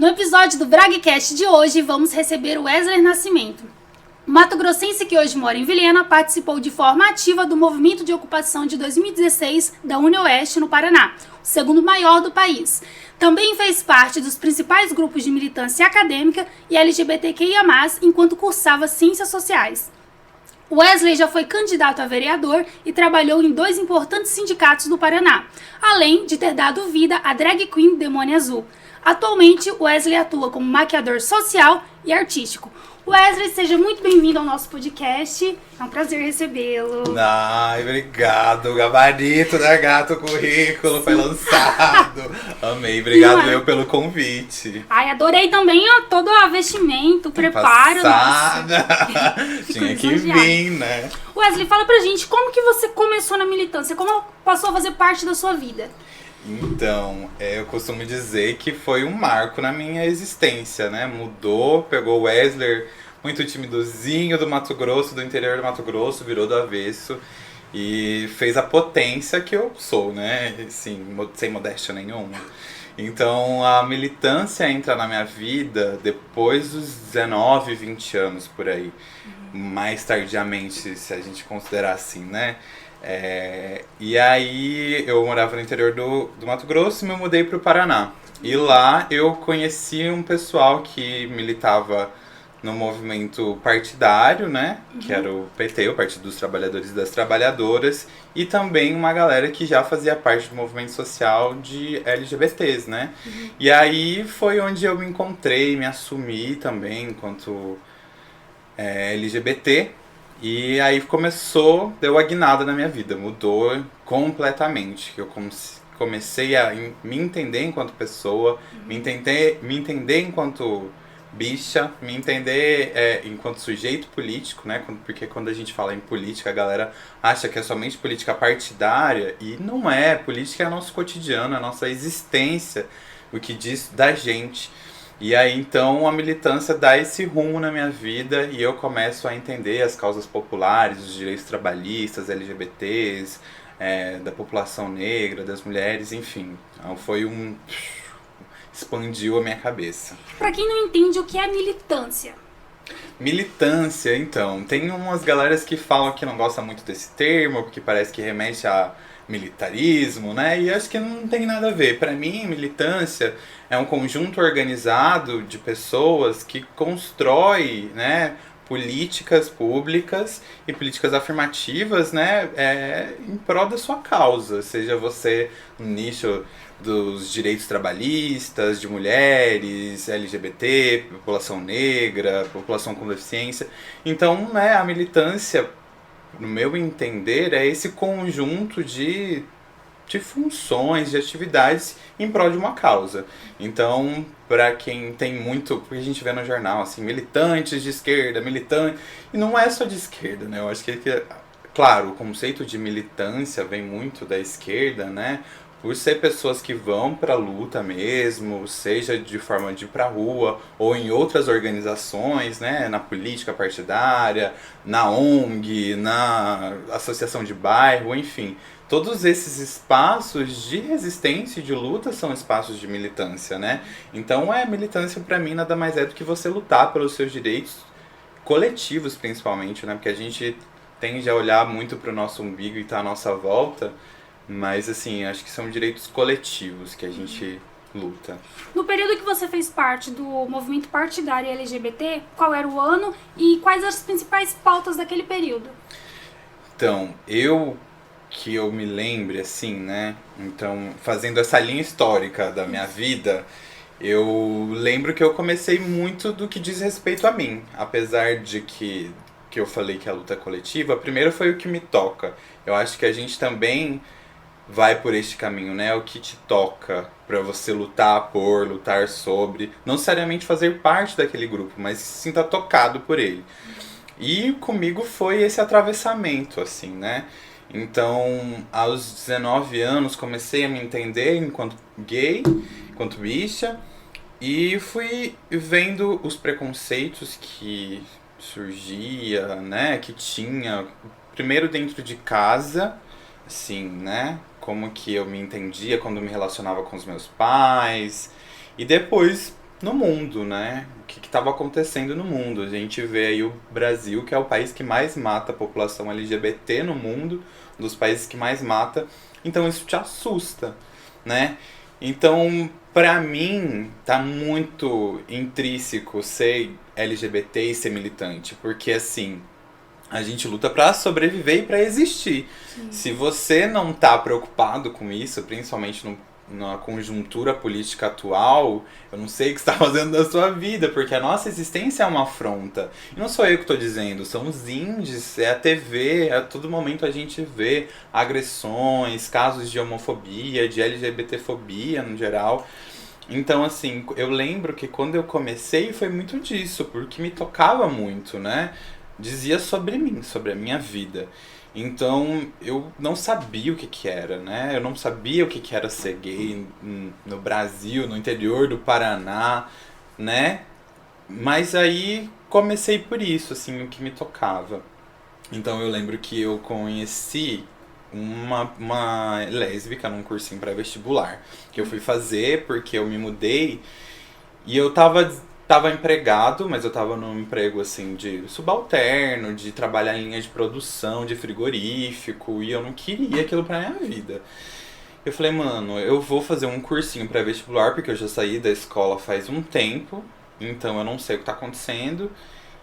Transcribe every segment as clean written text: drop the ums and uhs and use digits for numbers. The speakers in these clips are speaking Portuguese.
No episódio do Bragcast de hoje, vamos receber o Wesley Nascimento. O mato-grossense que hoje mora em Vilhena participou de forma ativa do movimento de ocupação de 2016 da UniOeste no Paraná, o segundo maior do país. Também fez parte dos principais grupos de militância acadêmica e LGBTQIA+, enquanto cursava Ciências Sociais. Wesley já foi candidato a vereador e trabalhou em 2 importantes sindicatos do Paraná, além de ter dado vida à drag queen Demônio Azul. Atualmente, Wesley atua como maquiador social e artístico. Wesley, seja muito bem-vindo ao nosso podcast. É um prazer recebê-lo. Ai, obrigado. O gabarito da Gato Currículo foi lançado. Amei. Obrigado eu pelo convite. Ai, adorei também todo o vestimento, o preparo. Passada. Tinha que vir, né? Wesley, fala pra gente como que você começou na militância, como passou a fazer parte da sua vida? Então, eu costumo dizer que foi um marco na minha existência, né? Mudou, pegou o Wesley, muito timidozinho do Mato Grosso, do interior do Mato Grosso, virou do avesso e fez a potência que eu sou, né? Assim, sem modéstia nenhuma. Então, a militância entra na minha vida depois dos 19, 20 anos, por aí. Mais tardiamente, se a gente considerar assim, né? E aí eu morava no interior do Mato Grosso e me mudei para o Paraná. E lá eu conheci um pessoal que militava no movimento partidário, né? Que era o PT, o Partido dos Trabalhadores e das Trabalhadoras. E também uma galera que já fazia parte do movimento social de LGBTs, né? E aí foi onde eu me encontrei, me assumi também enquanto LGBT. E aí deu a guinada na minha vida, mudou completamente. Eu comecei a me entender enquanto pessoa, me entender enquanto bicha, me entender enquanto sujeito político, né? Porque quando a gente fala em política, a galera acha que é somente política partidária, e não é. Política é nosso cotidiano, é a nossa existência, o que diz da gente. E aí, então, a militância dá esse rumo na minha vida e eu começo a entender as causas populares, os direitos trabalhistas, LGBTs, da população negra, das mulheres, enfim. Então, expandiu a minha cabeça. Pra quem não entende, o que é militância? Militância, então, tem umas galeras que falam que não gostam muito desse termo, porque parece que remete a militarismo, né? E acho que não tem nada a ver. Para mim, militância é um conjunto organizado de pessoas que constrói, né, políticas públicas e políticas afirmativas, né, em prol da sua causa, seja você no nicho dos direitos trabalhistas, de mulheres, LGBT, população negra, população com deficiência. Então, né, a militância, no meu entender, é esse conjunto de funções, de atividades em prol de uma causa. Então, para quem tem muito, porque a gente vê no jornal, assim, militantes de esquerda, militantes, e não é só de esquerda, né? Eu acho que claro, o conceito de militância vem muito da esquerda, né? Por ser pessoas que vão para a luta mesmo, seja de forma de ir para a rua ou em outras organizações, né, na política partidária, na ONG, na associação de bairro, enfim. Todos esses espaços de resistência e de luta são espaços de militância, né? Então, militância para mim nada mais é do que você lutar pelos seus direitos coletivos, principalmente, né? Porque a gente tende a olhar muito para o nosso umbigo e tá à nossa volta. Mas, assim, acho que são direitos coletivos que a gente luta. No período que você fez parte do movimento partidário LGBT, qual era o ano e quais as principais pautas daquele período? Então, que eu me lembre, assim, né? Então, fazendo essa linha histórica da minha vida, eu lembro que eu comecei muito do que diz respeito a mim. Apesar de que eu falei que a luta é coletiva, primeiro foi o que me toca. Eu acho que a gente também vai por este caminho, né? O que te toca para você lutar por, lutar sobre, não necessariamente fazer parte daquele grupo, mas se sinta tocado por ele. E comigo foi esse atravessamento, assim, né? Então, aos 19 anos, comecei a me entender enquanto gay, enquanto bicha, e fui vendo os preconceitos que surgia, né? Que tinha, primeiro dentro de casa, assim, né? Como que eu me entendia quando me relacionava com os meus pais. E depois no mundo, né? O que estava acontecendo no mundo. A gente vê aí o Brasil, que é o país que mais mata a população LGBT no mundo, um dos países que mais mata. Então isso te assusta, né? Então, pra mim, tá muito intrínseco ser LGBT e ser militante, porque assim, a gente luta pra sobreviver e pra existir. Se você não tá preocupado com isso, principalmente na conjuntura política atual, eu não sei o que você está fazendo da sua vida, porque a nossa existência é uma afronta. E não sou eu que estou dizendo, são os índices, é a TV, a todo momento a gente vê agressões, casos de homofobia, de LGBTfobia no geral. Então, assim, eu lembro que quando eu comecei foi muito disso, porque me tocava muito, né? Dizia sobre mim, sobre a minha vida. Então, eu não sabia o que que era, né? Eu não sabia o que que era ser gay no Brasil, no interior do Paraná, né? Mas aí comecei por isso, assim, o que me tocava. Então, eu lembro que eu conheci uma lésbica num cursinho pré-vestibular, que eu fui fazer porque eu me mudei e eu tava empregado, mas eu tava num emprego assim de subalterno, de trabalhar em linha de produção, de frigorífico, e eu não queria aquilo pra minha vida. Eu falei, mano, eu vou fazer um cursinho pré-vestibular, porque eu já saí da escola faz um tempo, então eu não sei o que tá acontecendo.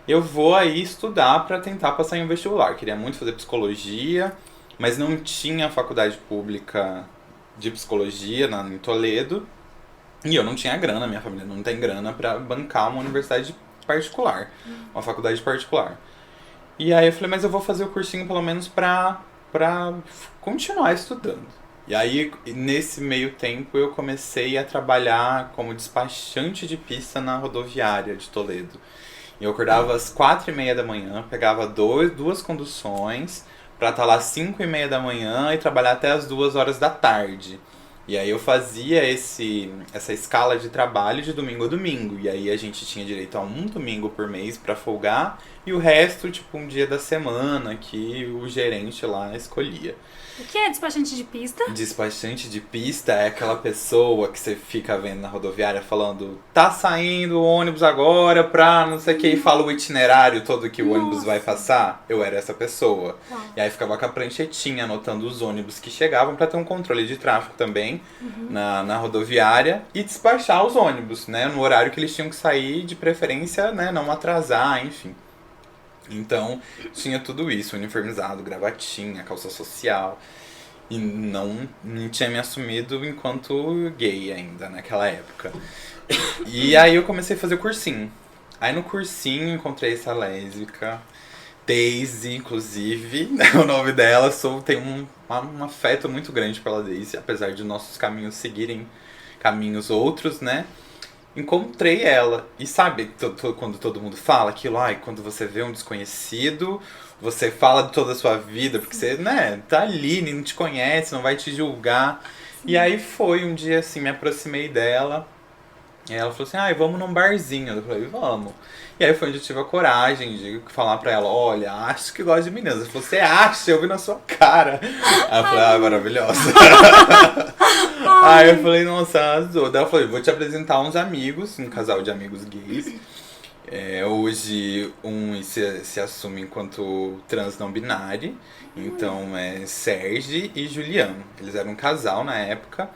Eu vou aí estudar pra tentar passar em um vestibular. Queria muito fazer psicologia, mas não tinha faculdade pública de psicologia em Toledo. E eu não tinha grana, minha família não tem grana pra bancar uma universidade particular, uma faculdade particular. E aí eu falei, mas eu vou fazer o cursinho pelo menos pra continuar estudando. E aí, nesse meio tempo, eu comecei a trabalhar como despachante de pista na rodoviária de Toledo. E eu acordava às 4:30 da manhã, pegava duas conduções pra estar lá às 5:30 da manhã e trabalhar até as 2 horas da tarde. E aí eu fazia essa escala de trabalho de domingo a domingo. E aí a gente tinha direito a um domingo por mês pra folgar e o resto, tipo, um dia da semana que o gerente lá escolhia. O que é despachante de pista? Despachante de pista é aquela pessoa que você fica vendo na rodoviária falando tá saindo o ônibus agora pra não sei o que e fala o itinerário todo que o ônibus vai passar. Eu era essa pessoa. Uau. E aí ficava com a pranchetinha anotando os ônibus que chegavam pra ter um controle de tráfego também na rodoviária e despachar os ônibus, né? No horário que eles tinham que sair, de preferência, né? Não atrasar, enfim. Então, tinha tudo isso, uniformizado, gravatinha, calça social. E não tinha me assumido enquanto gay ainda, naquela época. E aí eu comecei a fazer o cursinho. Aí no cursinho encontrei essa lésbica, Daisy, inclusive, o nome dela, tenho um afeto muito grande pela Daisy, apesar de nossos caminhos seguirem caminhos outros, né? Encontrei ela. E sabe quando todo mundo fala aquilo, ai, quando você vê um desconhecido, você fala de toda a sua vida, porque você, né, tá ali, não te conhece, não vai te julgar. E aí foi um dia assim, me aproximei dela. E ela falou assim, ai, vamos num barzinho. Eu falei, vamos. E aí foi onde eu tive a coragem de falar pra ela, olha, acho que gosto de meninas. Ela falou, você acha? Eu vi na sua cara. Aí eu falei, ah, maravilhosa. Aí eu falei, nossa, arrasou. Daí eu falei, vou te apresentar uns amigos, um casal de amigos gays. Hoje se assume enquanto trans não binário. Então é Serge e Juliano. Eles eram um casal na época.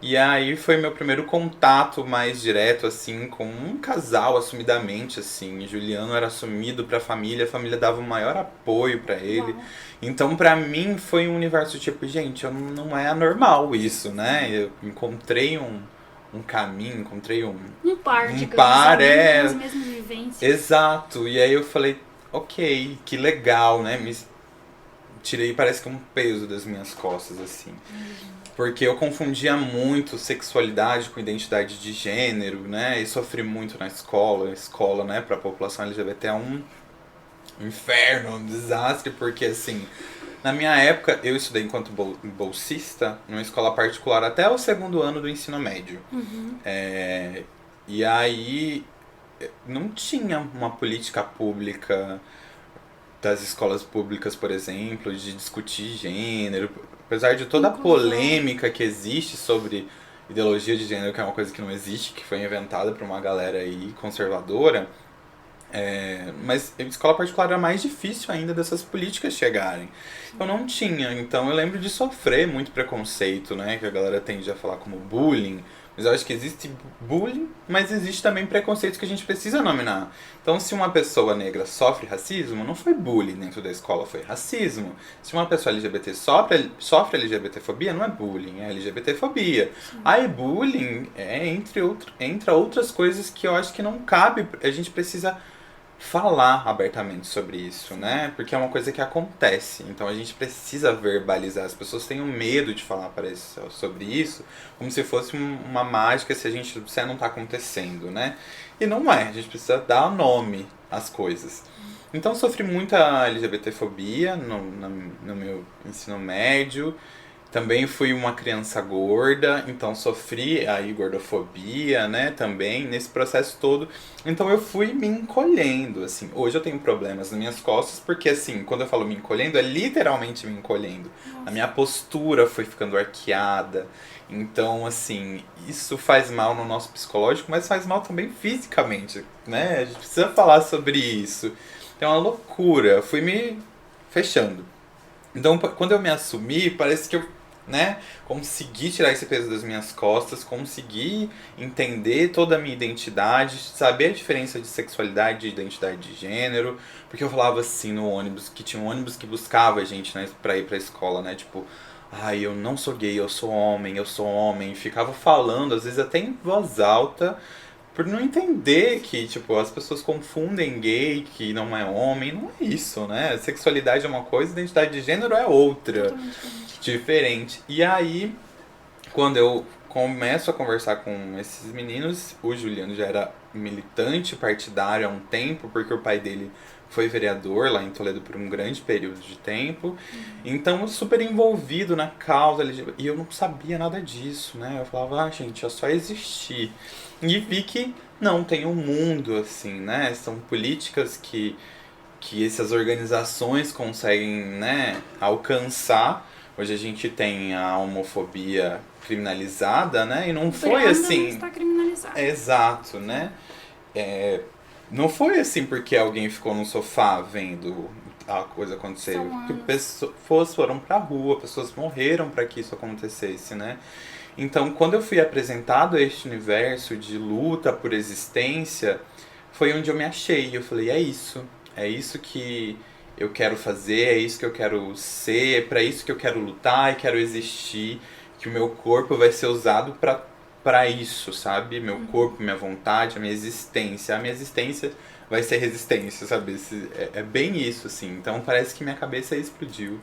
E aí foi meu primeiro contato mais direto, assim, com um casal assumidamente, assim. Juliano era assumido pra família, a família dava o maior apoio pra ele. Uau. Então, pra mim, foi um universo tipo, gente, não é anormal isso, né? Eu encontrei um caminho, encontrei Um par, um digamos, par, alguém é. com as mesmas vivências. Exato. E aí eu falei, ok, que legal, né? Me tirei, parece que um peso das minhas costas, assim. Porque eu confundia muito sexualidade com identidade de gênero, né? E sofri muito na escola. A escola, né, pra população LGBT é um inferno, um desastre, porque assim, na minha época eu estudei enquanto bolsista numa escola particular até o segundo ano do ensino médio. E aí não tinha uma política pública das escolas públicas, por exemplo, de discutir gênero, apesar de toda a Inclusão. polêmica que existe sobre ideologia de gênero, que é uma coisa que não existe, que foi inventada por uma galera aí conservadora. Mas a escola particular era mais difícil ainda dessas políticas chegarem. Eu não tinha, então eu lembro de sofrer muito preconceito, né? Que a galera tende a falar como bullying. Mas eu acho que existe bullying, mas existe também preconceitos que a gente precisa nominar. Então, se uma pessoa negra sofre racismo, não foi bullying dentro da escola, foi racismo. Se uma pessoa LGBT sofre LGBTfobia, não é bullying, é LGBTfobia. Aí, bullying entra outras coisas que eu acho que não cabe, a gente precisa falar abertamente sobre isso, né? Porque é uma coisa que acontece. Então a gente precisa verbalizar. As pessoas têm um medo de falar sobre isso, como se fosse uma mágica se não tá acontecendo, né? E não é. A gente precisa dar nome às coisas. Então sofri muita LGBTfobia no meu ensino médio. Também fui uma criança gorda, então sofri aí gordofobia, né, também, nesse processo todo. Então eu fui me encolhendo, assim. Hoje eu tenho problemas nas minhas costas, porque assim, quando eu falo me encolhendo, é literalmente me encolhendo. A minha postura foi ficando arqueada. Então, assim, isso faz mal no nosso psicológico, mas faz mal também fisicamente, né? A gente precisa falar sobre isso. É uma loucura. Eu fui me fechando. Então, quando eu me assumi, parece que eu, né, consegui tirar esse peso das minhas costas, consegui entender toda a minha identidade, saber a diferença de sexualidade e identidade de gênero, porque eu falava assim no ônibus, que tinha um ônibus que buscava a gente, né, pra ir pra escola, né, tipo, ai, eu não sou gay, eu sou homem, ficava falando, às vezes até em voz alta, por não entender que, tipo, as pessoas confundem gay, que não é homem, não é isso, né? Sexualidade é uma coisa, identidade de gênero é outra. Totalmente Diferente. E aí, quando eu começo a conversar com esses meninos, o Juliano já era militante partidário há um tempo, porque o pai dele foi vereador lá em Toledo por um grande período de tempo. Então, super envolvido na causa LGBT. E eu não sabia nada disso, né? Eu falava, gente, é só existir. E vi que não, tem um mundo, assim, né? São políticas que essas organizações conseguem, né, alcançar. Hoje a gente tem a homofobia criminalizada, né? E não foi assim. Está criminalizado. Exato, né? Não foi assim porque alguém ficou no sofá vendo a coisa acontecer. Porque pessoas foram pra rua, pessoas morreram para que isso acontecesse, né? Então, quando eu fui apresentado a este universo de luta por existência, foi onde eu me achei. Eu falei, é isso que eu quero fazer, é isso que eu quero ser, é pra isso que eu quero lutar e quero existir, que o meu corpo vai ser usado pra isso, sabe? Meu corpo, minha vontade, a minha existência. A minha existência vai ser resistência, sabe? É bem isso, assim. Então, parece que minha cabeça explodiu.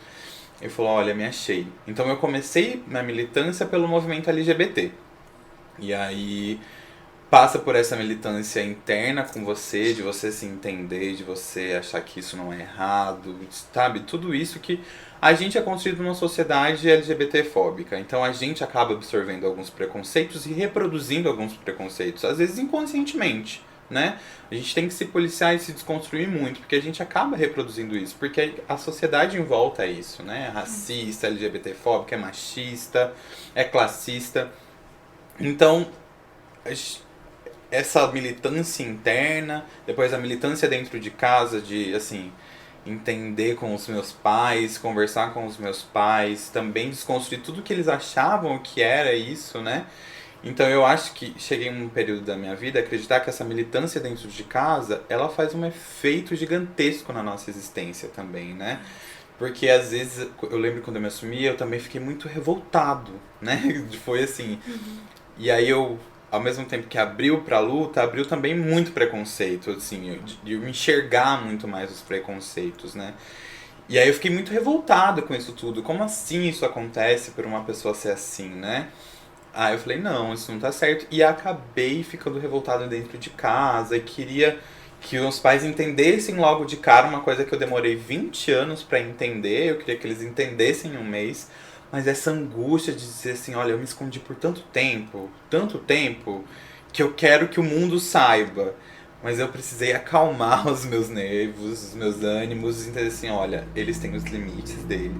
Eu falei, olha, me achei. Então eu comecei na militância pelo movimento LGBT. E aí passa por essa militância interna com você, de você se entender, de você achar que isso não é errado, sabe? Tudo isso que a gente é construído numa sociedade LGBT-fóbica. Então a gente acaba absorvendo alguns preconceitos e reproduzindo alguns preconceitos, às vezes inconscientemente, né? A gente tem que se policiar e se desconstruir muito, porque a gente acaba reproduzindo isso, porque a sociedade em volta é isso, né? É racista, LGBTfóbica, é machista, é classista. Então, essa militância interna, depois a militância dentro de casa, de, assim, entender com os meus pais, conversar com os meus pais, também desconstruir tudo que eles achavam que era isso, né? Então eu acho que cheguei em um período da minha vida a acreditar que essa militância dentro de casa, ela faz um efeito gigantesco na nossa existência também, né? Porque às vezes, eu lembro quando eu me assumi, eu também fiquei muito revoltado, né? Foi assim. E aí eu, ao mesmo tempo que abriu pra luta, abriu também muito preconceito, assim, de eu me enxergar muito mais os preconceitos, né? E aí eu fiquei muito revoltado com isso tudo. Como assim isso acontece por uma pessoa ser assim, né? Aí eu falei, não, isso não tá certo. E acabei ficando revoltado dentro de casa e queria que os pais entendessem logo de cara uma coisa que eu demorei 20 anos pra entender. Eu queria que eles entendessem em um mês. Mas essa angústia de dizer assim, olha, eu me escondi por tanto tempo, que eu quero que o mundo saiba. Mas eu precisei acalmar os meus nervos, os meus ânimos e entender assim, olha, eles têm os limites dele.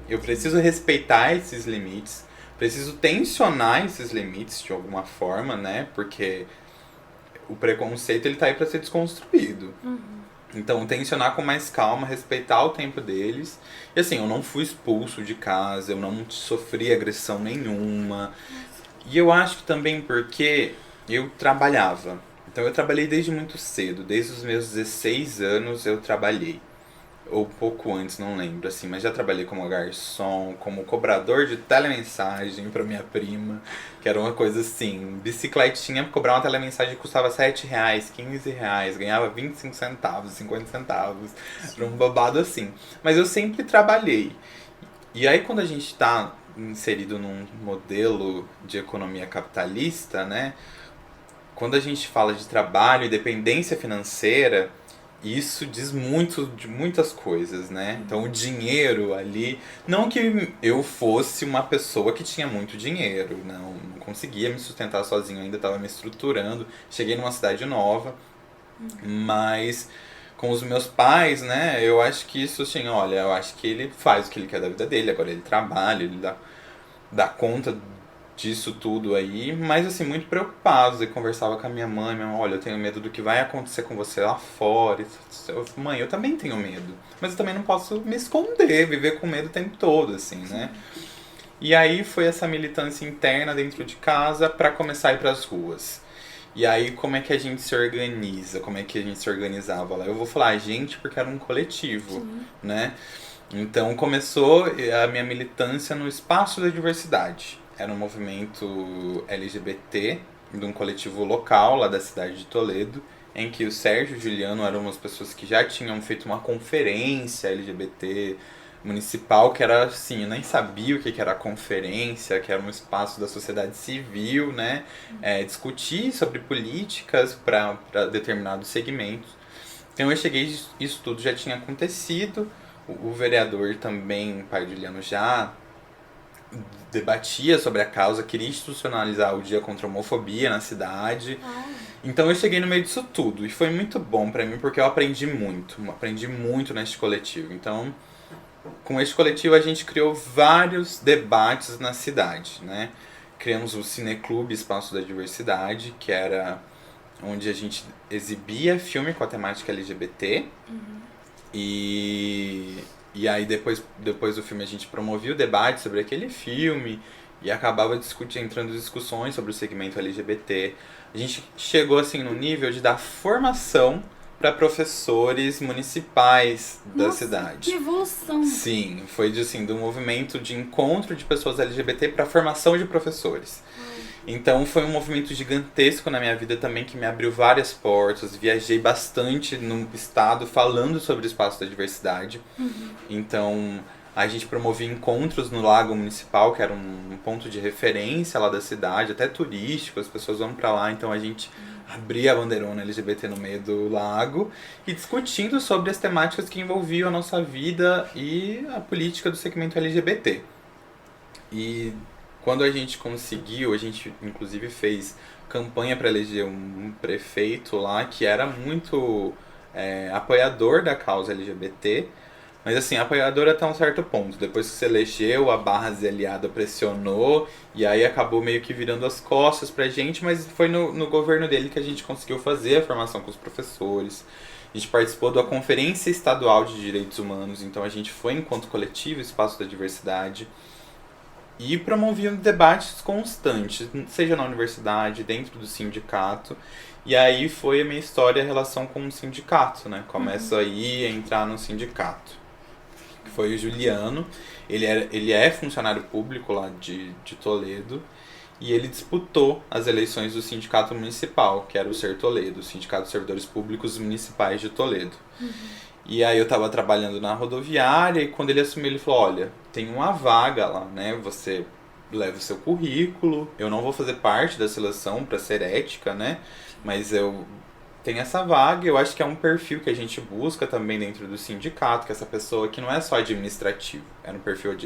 Eu preciso respeitar esses limites, preciso tensionar esses limites de alguma forma, né? Porque o preconceito ele tá aí para ser desconstruído. Então, tensionar com mais calma, respeitar o tempo deles. E assim, eu não fui expulso de casa, eu não sofri agressão nenhuma. E eu acho que também porque eu trabalhava. Então, eu trabalhei desde muito cedo, desde os meus 16 anos eu trabalhei. Ou pouco antes, não lembro, assim, mas já trabalhei como garçom, como cobrador de telemensagem pra minha prima, que era uma coisa assim, bicicletinha pra cobrar uma telemensagem que custava R$ 7, R$ 15, ganhava 25 centavos, 50 centavos, era um babado assim. Mas eu sempre trabalhei. E aí quando a gente tá inserido num modelo de economia capitalista, né, quando a gente fala de trabalho e dependência financeira, isso diz muito de muitas coisas, né? Então o dinheiro ali, não que eu fosse uma pessoa que tinha muito dinheiro, não conseguia me sustentar sozinho, ainda estava me estruturando. Cheguei numa cidade nova, mas com os meus pais, né? Eu acho que isso assim, olha, eu acho que ele faz o que ele quer da vida dele, agora ele trabalha, ele dá conta disso tudo aí, mas assim, muito preocupados. Eu conversava com a minha mãe, olha, eu tenho medo do que vai acontecer com você lá fora. Mãe, eu também tenho medo, mas eu também não posso me esconder, viver com medo o tempo todo, assim, né? E aí foi essa militância interna dentro de casa para começar a ir pras ruas. E aí como é que a gente se organiza? Como é que a gente se organizava lá? Eu vou falar a gente porque era um coletivo, né? Então começou a minha militância no espaço da diversidade. Era um movimento LGBT de um coletivo local lá da cidade de Toledo, em que o Sérgio e o Juliano eram umas pessoas que já tinham feito uma conferência LGBT municipal, que era assim, eu nem sabia o que era a conferência, que era um espaço da sociedade civil, né? Discutir sobre políticas para determinados segmentos. Então eu cheguei, isso tudo já tinha acontecido, o vereador também, pai de Juliano, já debatia sobre a causa, queria institucionalizar o dia contra a homofobia na cidade. Então eu cheguei no meio disso tudo e foi muito bom pra mim porque eu aprendi muito neste coletivo. Então, com este coletivo a gente criou vários debates na cidade, né? Criamos o Cineclube Espaço da Diversidade, que era onde a gente exibia filme com a temática LGBT. E aí depois do filme a gente promovia o debate sobre aquele filme e acabava entrando em discussões sobre o segmento LGBT. A gente chegou assim no nível de dar formação para professores municipais da cidade. Que evolução! Sim, foi assim, do movimento de encontro de pessoas LGBT para formação de professores. Então foi um movimento gigantesco na minha vida também, que me abriu várias portas. Viajei bastante no estado falando sobre o espaço da diversidade. Então a gente promovia encontros no Lago Municipal, que era um ponto de referência lá da cidade, até turístico, as pessoas vão pra lá. Então a gente abria a bandeirona LGBT no meio do lago e discutindo sobre as temáticas que envolviam a nossa vida e a política do segmento LGBT. E quando a gente conseguiu, a gente inclusive fez campanha para eleger um prefeito lá que era muito apoiador da causa LGBT, mas assim, apoiador até um certo ponto. Depois que se elegeu, a barra aliada pressionou e aí acabou meio que virando as costas pra gente, mas foi no governo dele que a gente conseguiu fazer a formação com os professores. A gente participou da Conferência Estadual de Direitos Humanos, então a gente foi enquanto coletivo Espaço da Diversidade. E promoviam debates constantes, seja na universidade, dentro do sindicato. E aí foi a minha história em relação com o sindicato, né? Começo aí a entrar no sindicato. Que foi o Juliano, ele é funcionário público lá de Toledo. E ele disputou as eleições do sindicato municipal, que era o Ser Toledo, o Sindicato de Servidores Públicos Municipais de Toledo. E aí eu tava trabalhando na rodoviária e quando ele assumiu, ele falou, olha, tem uma vaga lá, né? Você leva o seu currículo, eu não vou fazer parte da seleção para ser ética, né? Mas eu tenho essa vaga, eu acho que é um perfil que a gente busca também dentro do sindicato, que essa pessoa que não é só administrativo,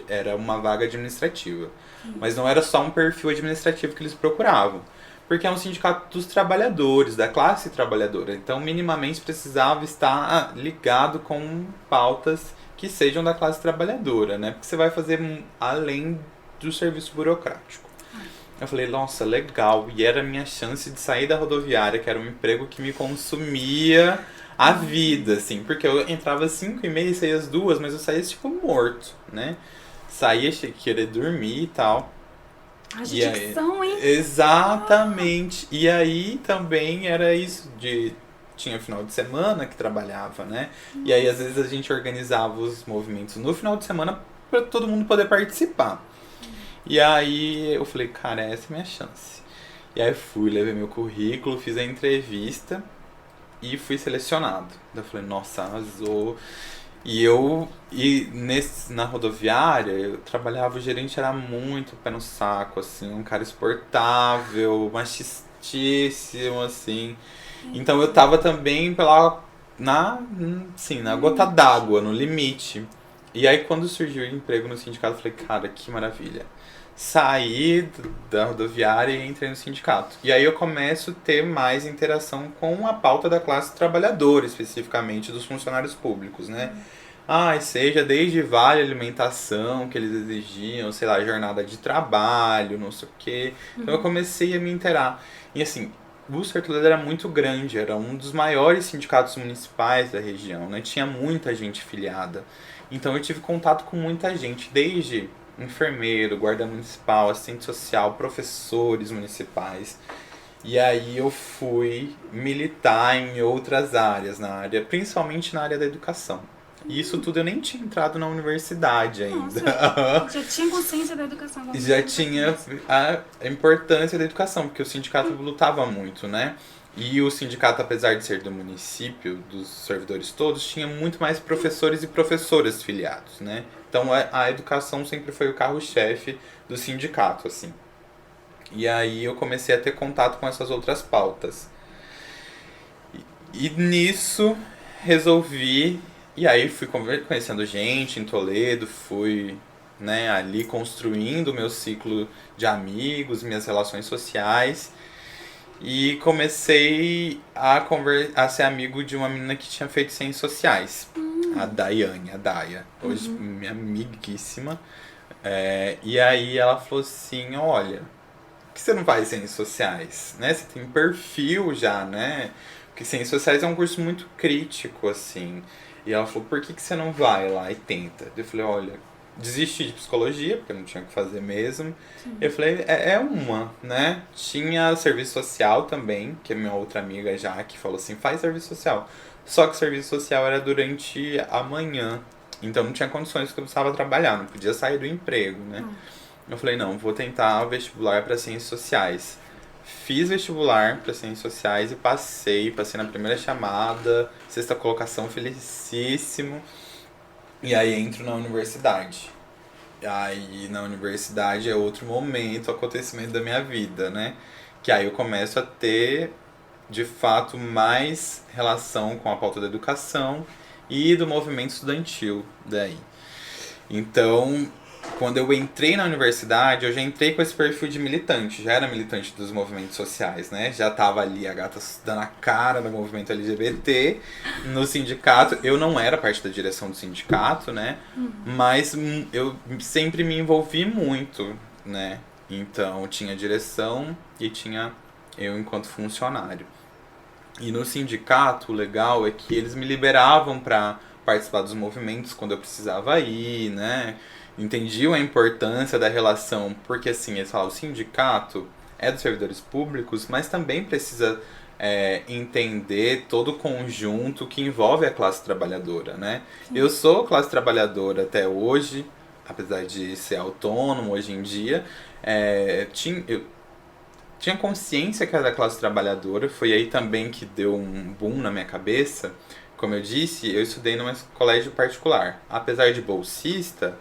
era uma vaga administrativa. Mas não era só um perfil administrativo que eles procuravam. Porque é um sindicato dos trabalhadores, da classe trabalhadora. Então, minimamente, precisava estar ligado com pautas que sejam da classe trabalhadora, né? Porque você vai fazer além do serviço burocrático. Eu falei, nossa, legal. E era a minha chance de sair da rodoviária, que era um emprego que me consumia a vida, assim. Porque eu entrava às 5h30 e saía às 2h, mas eu saía, tipo, morto, né? Saía, querer dormir e tal. Haja dicção, hein? Exatamente. E aí também era isso de... Tinha final de semana que trabalhava, né? E aí, às vezes, a gente organizava os movimentos no final de semana para todo mundo poder participar. E aí eu falei, cara, essa é a minha chance. E aí eu fui, levei meu currículo, fiz a entrevista e fui selecionado. Daí eu falei, nossa, arrasou. Na rodoviária, eu trabalhava, o gerente era muito pé no saco, assim, um cara exportável, machistíssimo, assim. Então eu tava também na gota d'água, no limite. E aí quando surgiu o emprego no sindicato, eu falei, cara, que maravilha. Saí da rodoviária e entrei no sindicato. E aí eu começo a ter mais interação com a pauta da classe trabalhadora, especificamente dos funcionários públicos, né? Seja desde vale alimentação que eles exigiam, sei lá, jornada de trabalho, não sei o quê. Então eu comecei a me interar. E assim, o Sertoleda era muito grande, era um dos maiores sindicatos municipais da região, né? Tinha muita gente filiada. Então eu tive contato com muita gente, desde enfermeiro, guarda municipal, assistente social, professores municipais. E aí eu fui militar em outras áreas, principalmente na área da educação. E isso tudo eu nem tinha entrado na universidade ainda. Nossa, já tinha consciência da educação. Já tinha a importância da educação, porque o sindicato lutava muito, né? E o sindicato, apesar de ser do município, dos servidores todos, tinha muito mais professores e professoras filiados, né? Então a educação sempre foi o carro-chefe do sindicato, assim. E aí eu comecei a ter contato com essas outras pautas. E nisso resolvi... E aí fui conhecendo gente em Toledo, fui, né, ali construindo o meu ciclo de amigos, minhas relações sociais. E comecei a ser amigo de uma menina que tinha feito ciências sociais. A Daiane, a Daia. Hoje minha amiguíssima. E aí ela falou assim, olha, por que você não faz ciências sociais? Né? Você tem perfil já, né? Porque ciências sociais é um curso muito crítico, assim. E ela falou, por que você não vai lá e tenta? Eu falei, olha, desisti de psicologia, porque eu não tinha o que fazer mesmo. Sim. Eu falei, né? Tinha serviço social também, que é minha outra amiga já, que falou assim, faz serviço social. Só que o serviço social era durante a manhã, então não tinha condições, porque eu precisava trabalhar, não podia sair do emprego, né? Eu falei, não, vou tentar vestibular para ciências sociais. Fiz vestibular para ciências sociais e passei na primeira chamada, 6ª colocação, felicíssimo. E aí entro na universidade. E aí na universidade é outro momento, acontecimento da minha vida, né? Que aí eu começo a ter, de fato, mais relação com a pauta da educação e do movimento estudantil daí. Então, quando eu entrei na universidade, eu já entrei com esse perfil de militante. Já era militante dos movimentos sociais, né? Já tava ali a gata dando a cara no movimento LGBT, no sindicato. Eu não era parte da direção do sindicato, né? Mas eu sempre me envolvi muito, né? Então, tinha direção e tinha eu enquanto funcionário. E no sindicato, o legal é que eles me liberavam para participar dos movimentos quando eu precisava ir, né? Entendiam a importância da relação, porque assim, eles falam, o sindicato é dos servidores públicos, mas também precisa entender todo o conjunto que envolve a classe trabalhadora, né? Sim. Eu sou classe trabalhadora até hoje, apesar de ser autônomo hoje em dia, eu tinha consciência que era da classe trabalhadora, foi aí também que deu um boom na minha cabeça. Como eu disse, eu estudei num colégio particular. Apesar de bolsista,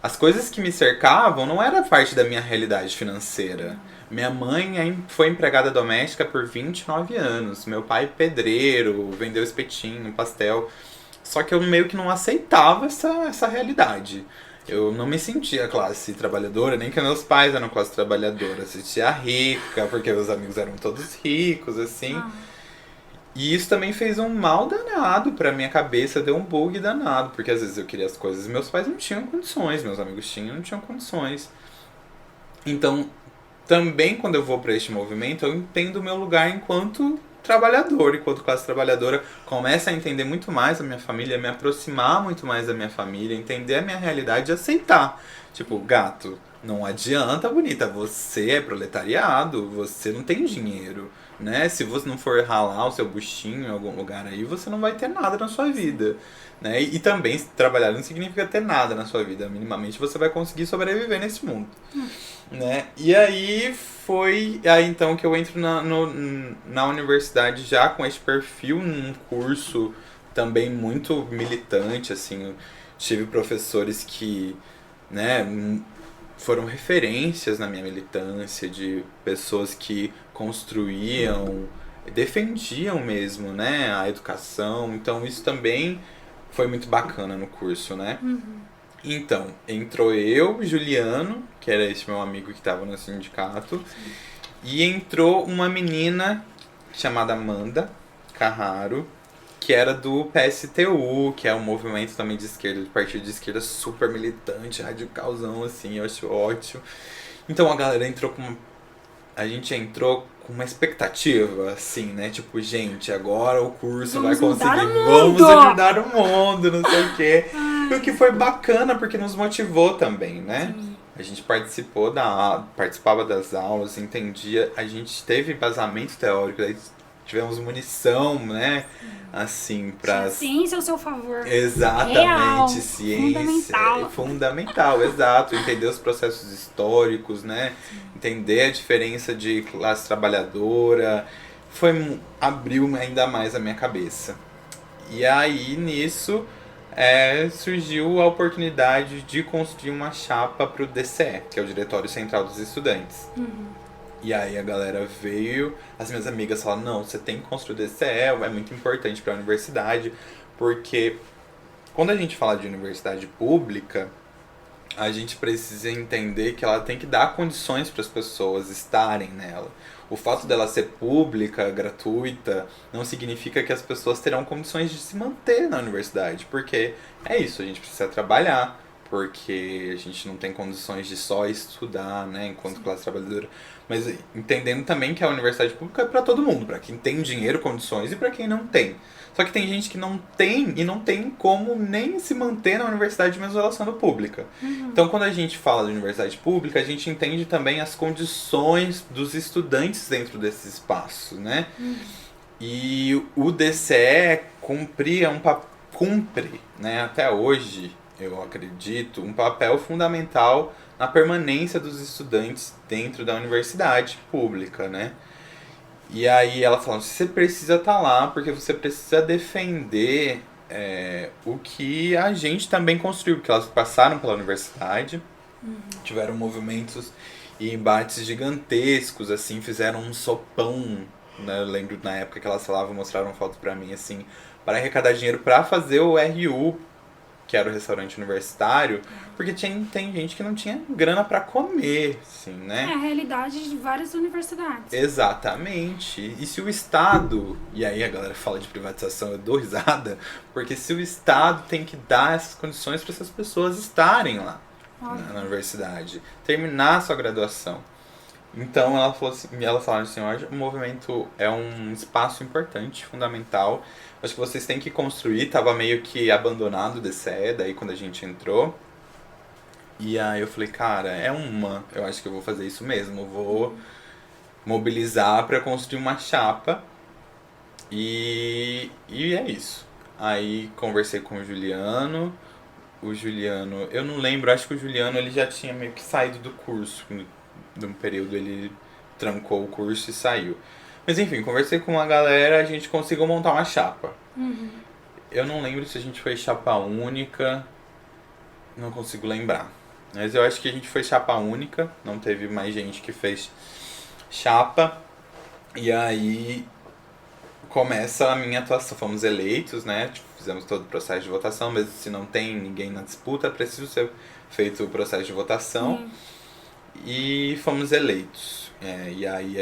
as coisas que me cercavam não era parte da minha realidade financeira. Minha mãe foi empregada doméstica por 29 anos. Meu pai pedreiro, vendeu espetinho, pastel. Só que eu meio que não aceitava essa realidade. Eu não me sentia classe trabalhadora, nem que meus pais eram classe trabalhadora. Eu sentia rica, porque meus amigos eram todos ricos, assim. E isso também fez um mal danado pra minha cabeça, deu um bug danado, porque às vezes eu queria as coisas e meus pais não tinham condições, meus amigos tinham, não tinham condições. Então, também quando eu vou para este movimento, eu entendo o meu lugar enquanto trabalhador, enquanto classe trabalhadora, começo a entender muito mais a minha família, me aproximar muito mais da minha família, entender a minha realidade e aceitar. Tipo, gato, não adianta, bonita, você é proletariado, você não tem dinheiro, né? Se você não for ralar o seu buchinho em algum lugar aí, você não vai ter nada na sua vida. Né? E também trabalhar não significa ter nada na sua vida. Minimamente você vai conseguir sobreviver nesse mundo. Né? E aí foi aí então que eu entro na universidade já com esse perfil, num curso também muito militante, assim. Eu tive professores que, né, foram referências na minha militância, de pessoas que construíam, defendiam mesmo, né, a educação. Então isso também foi muito bacana no curso, né? Então, entrou eu, Juliano, que era esse meu amigo que estava no sindicato, e entrou uma menina chamada Amanda Carraro, que era do PSTU, que é um movimento também de esquerda, de partido de esquerda super militante, radicalzão, assim, eu acho ótimo. Então a galera entrou com a gente entrou com uma expectativa, assim, né? Tipo, gente, agora o curso vai conseguir. Vamos ajudar o mundo, não sei o quê. E o que foi bacana, porque nos motivou também, né? Sim. A gente participava das aulas, entendia, a gente teve embasamento teórico, daí tivemos munição, né? Assim, pra. Ciência ao seu favor. Exatamente, real, ciência. Fundamental, exato. Entender os processos históricos, né? Sim. Entender a diferença de classe trabalhadora. Abriu ainda mais a minha cabeça. E aí, nisso, surgiu a oportunidade de construir uma chapa para o DCE, que é o Diretório Central dos Estudantes. E aí a galera veio, as minhas amigas falaram, não, você tem que construir o DCE, é muito importante para a universidade, porque quando a gente fala de universidade pública, a gente precisa entender que ela tem que dar condições para as pessoas estarem nela. O fato dela ser pública, gratuita, não significa que as pessoas terão condições de se manter na universidade, porque é isso, a gente precisa trabalhar, porque a gente não tem condições de só estudar, né, enquanto classe trabalhadora. Mas entendendo também que a universidade pública é para todo mundo, para quem tem dinheiro, condições e para quem não tem. Só que tem gente que não tem e não tem como nem se manter na universidade mesmo ela sendo pública. Então quando a gente fala de universidade pública, a gente entende também as condições dos estudantes dentro desse espaço, né? E o DCE cumpre, né, até hoje, eu acredito, um papel fundamental na permanência dos estudantes dentro da universidade pública, né? E aí ela falou, você precisa estar lá porque você precisa defender o que a gente também construiu, porque elas passaram pela universidade, tiveram movimentos e embates gigantescos, assim, fizeram um sopão, né? Eu lembro na época que elas falavam, mostraram fotos pra mim, assim, para arrecadar dinheiro para fazer o RU, que era o restaurante universitário, porque tem gente que não tinha grana para comer, assim, né? É a realidade de várias universidades. Exatamente. E se o Estado, e aí a galera fala de privatização, eu dou risada, porque se o Estado tem que dar essas condições para essas pessoas estarem lá na universidade, terminar a sua graduação. Então elas falaram assim, o movimento é um espaço importante, fundamental. Acho que vocês têm que construir, tava meio que abandonado o DCE, daí quando a gente entrou. E aí eu falei, cara, eu acho que eu vou fazer isso mesmo, eu vou mobilizar para construir uma chapa. E é isso. Aí conversei com o Juliano, eu não lembro, acho que o Juliano ele já tinha meio que saído do curso, de um período ele trancou o curso e saiu. Mas enfim, conversei com uma galera, a gente conseguiu montar uma chapa. Eu não lembro se a gente foi chapa única, não consigo lembrar. Mas eu acho que a gente foi chapa única, não teve mais gente que fez chapa. E aí começa a minha atuação, fomos eleitos, né? Fizemos todo o processo de votação, mesmo se não tem ninguém na disputa, é preciso ser feito o processo de votação. E fomos eleitos. E aí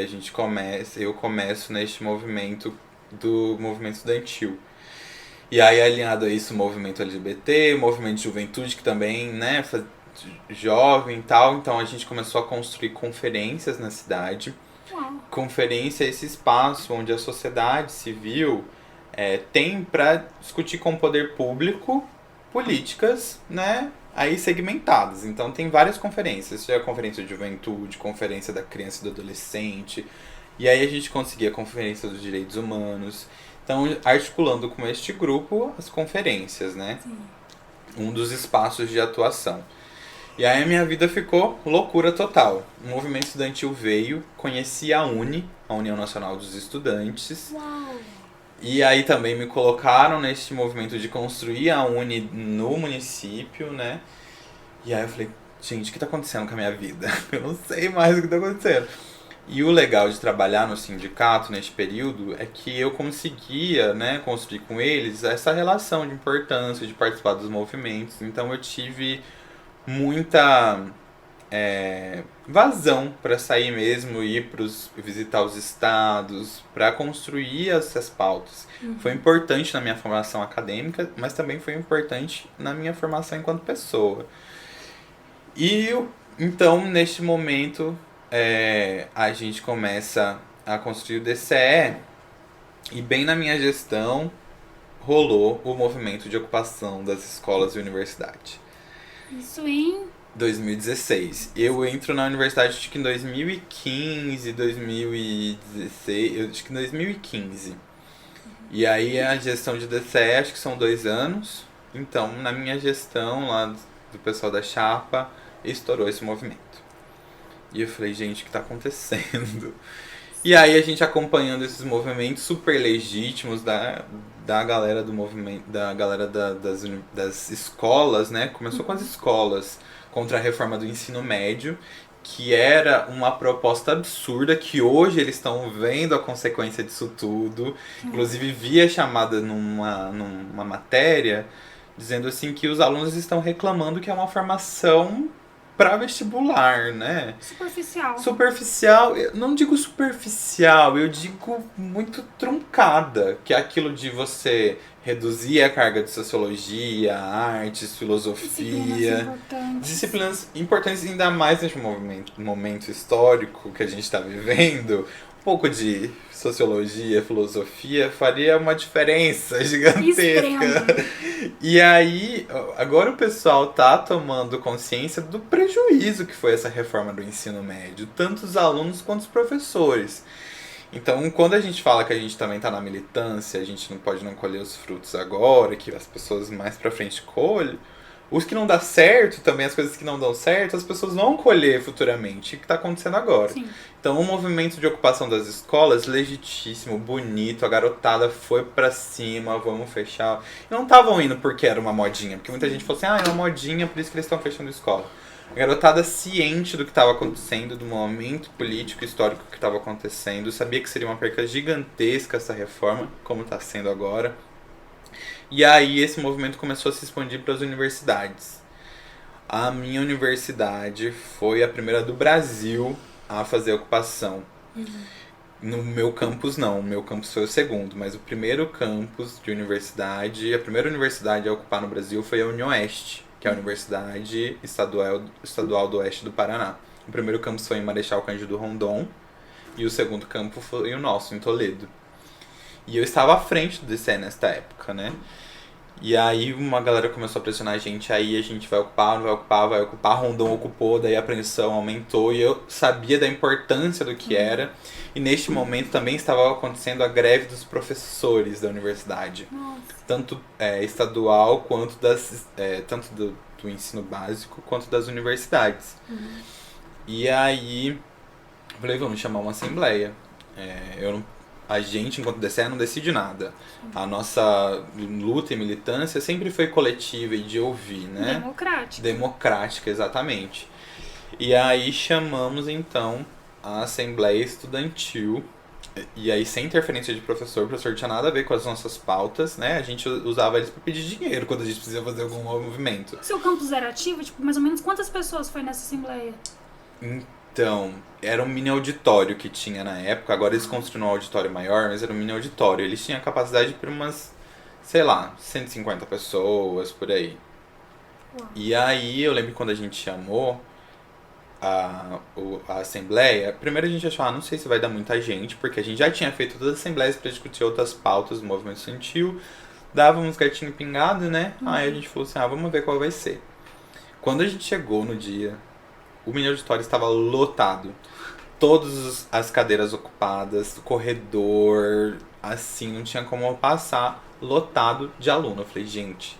eu começo neste movimento do movimento estudantil. E aí alinhado a isso o movimento LGBT, o movimento de juventude que também, né, jovem e tal, então a gente começou a construir conferências na cidade. Uau. Conferência é esse espaço onde a sociedade civil tem para discutir com o poder público políticas, né, aí segmentadas. Então tem várias conferências, seja a conferência de juventude, conferência da criança e do adolescente, e aí a gente conseguia a conferência dos direitos humanos. Então, articulando com este grupo as conferências, né? Sim. Um dos espaços de atuação. E aí a minha vida ficou loucura total. O movimento estudantil veio, conheci a UNE, a União Nacional dos Estudantes. Uau. E aí também me colocaram nesse movimento de construir a UNE no município, né? E aí eu falei, gente, o que tá acontecendo com a minha vida? Eu não sei mais o que tá acontecendo. E o legal de trabalhar no sindicato neste período é que eu conseguia, né, construir com eles essa relação de importância, de participar dos movimentos. Então eu tive muita vazão para sair mesmo, ir visitar os estados, para construir essas pautas. Foi importante na minha formação acadêmica, mas também foi importante na minha formação enquanto pessoa. E então, neste momento, a gente começa a construir o DCE e bem na minha gestão rolou o movimento de ocupação das escolas e universidade. Isso em 2016. Eu entro na universidade acho que em 2015, 2016, eu acho que em 2015. E aí a gestão de DCE acho que são 2 anos. Então, na minha gestão lá do pessoal da chapa, estourou esse movimento. E eu falei, gente, o que tá acontecendo? E aí a gente acompanhando esses movimentos super legítimos da galera do movimento, da galera das escolas, né? Começou com as escolas contra a reforma do ensino médio, que era uma proposta absurda, que hoje eles estão vendo a consequência disso tudo. Inclusive via chamada numa matéria, dizendo assim que os alunos estão reclamando que é uma formação para vestibular, né? superficial. Superficial, eu não digo superficial, eu digo muito truncada, que é aquilo de você reduzir a carga de sociologia, artes, filosofia, disciplinas importantes ainda mais neste momento histórico que a gente está vivendo. Um pouco de sociologia, filosofia faria uma diferença gigantesca. E aí, agora o pessoal tá tomando consciência do prejuízo que foi essa reforma do ensino médio, tanto os alunos quanto os professores. Então, quando a gente fala que a gente também tá na militância, a gente não pode não colher os frutos agora, que as pessoas mais pra frente colhem, os que não dá certo, também as coisas que não dão certo, as pessoas vão colher futuramente, o que tá acontecendo agora. Sim. Então, o movimento de ocupação das escolas, legitíssimo, bonito, a garotada foi pra cima, vamos fechar. E não estavam indo porque era uma modinha, porque muita gente falou assim, é uma modinha, por isso que eles estão fechando a escola. A garotada ciente do que estava acontecendo, do momento político e histórico que estava acontecendo, sabia que seria uma perca gigantesca essa reforma, como está sendo agora. E aí esse movimento começou a se expandir para as universidades. A minha universidade foi a primeira do Brasil a fazer a ocupação. No meu campus não, o meu campus foi o segundo, mas o primeiro campus de universidade, a primeira universidade a ocupar no Brasil foi a UniOeste, que é a Universidade Estadual do Oeste do Paraná. O primeiro campus foi em Marechal Cândido Rondon e o segundo campus foi o nosso, em Toledo. E eu estava à frente do DCE nesta época, né? E aí uma galera começou a pressionar a gente, aí a gente vai ocupar, vai ocupar, Rondon ocupou, daí a apreensão aumentou e eu sabia da importância do que era. E neste momento também estava acontecendo a greve dos professores da universidade. Nossa. Tanto estadual quanto tanto do ensino básico quanto das universidades. E aí eu falei, vamos chamar uma assembleia. A gente, enquanto DCE, não decide nada. A nossa luta e militância sempre foi coletiva e de ouvir, né? Democrática. Democrática, exatamente. E aí chamamos, então, a Assembleia Estudantil. E aí, sem interferência de professor, o professor tinha nada a ver com as nossas pautas, né? A gente usava eles para pedir dinheiro quando a gente precisava fazer algum movimento. Seu campus era ativo? Tipo, mais ou menos quantas pessoas foi nessa assembleia? Então, era um mini auditório que tinha na época. Agora eles construíram um auditório maior, mas era um mini auditório. Eles tinham capacidade para umas, sei lá, 150 pessoas, por aí. E aí eu lembro que quando a gente chamou a assembleia, primeiro a gente achou, não sei se vai dar muita gente, porque a gente já tinha feito todas as assembleias para discutir outras pautas do movimento estudantil, dava uns gatinhos pingados, né? Aí a gente falou assim, vamos ver qual vai ser. Quando a gente chegou no dia, o mini auditório estava lotado. Todas as cadeiras ocupadas, o corredor, assim, não tinha como eu passar, lotado de aluno. Eu falei, gente,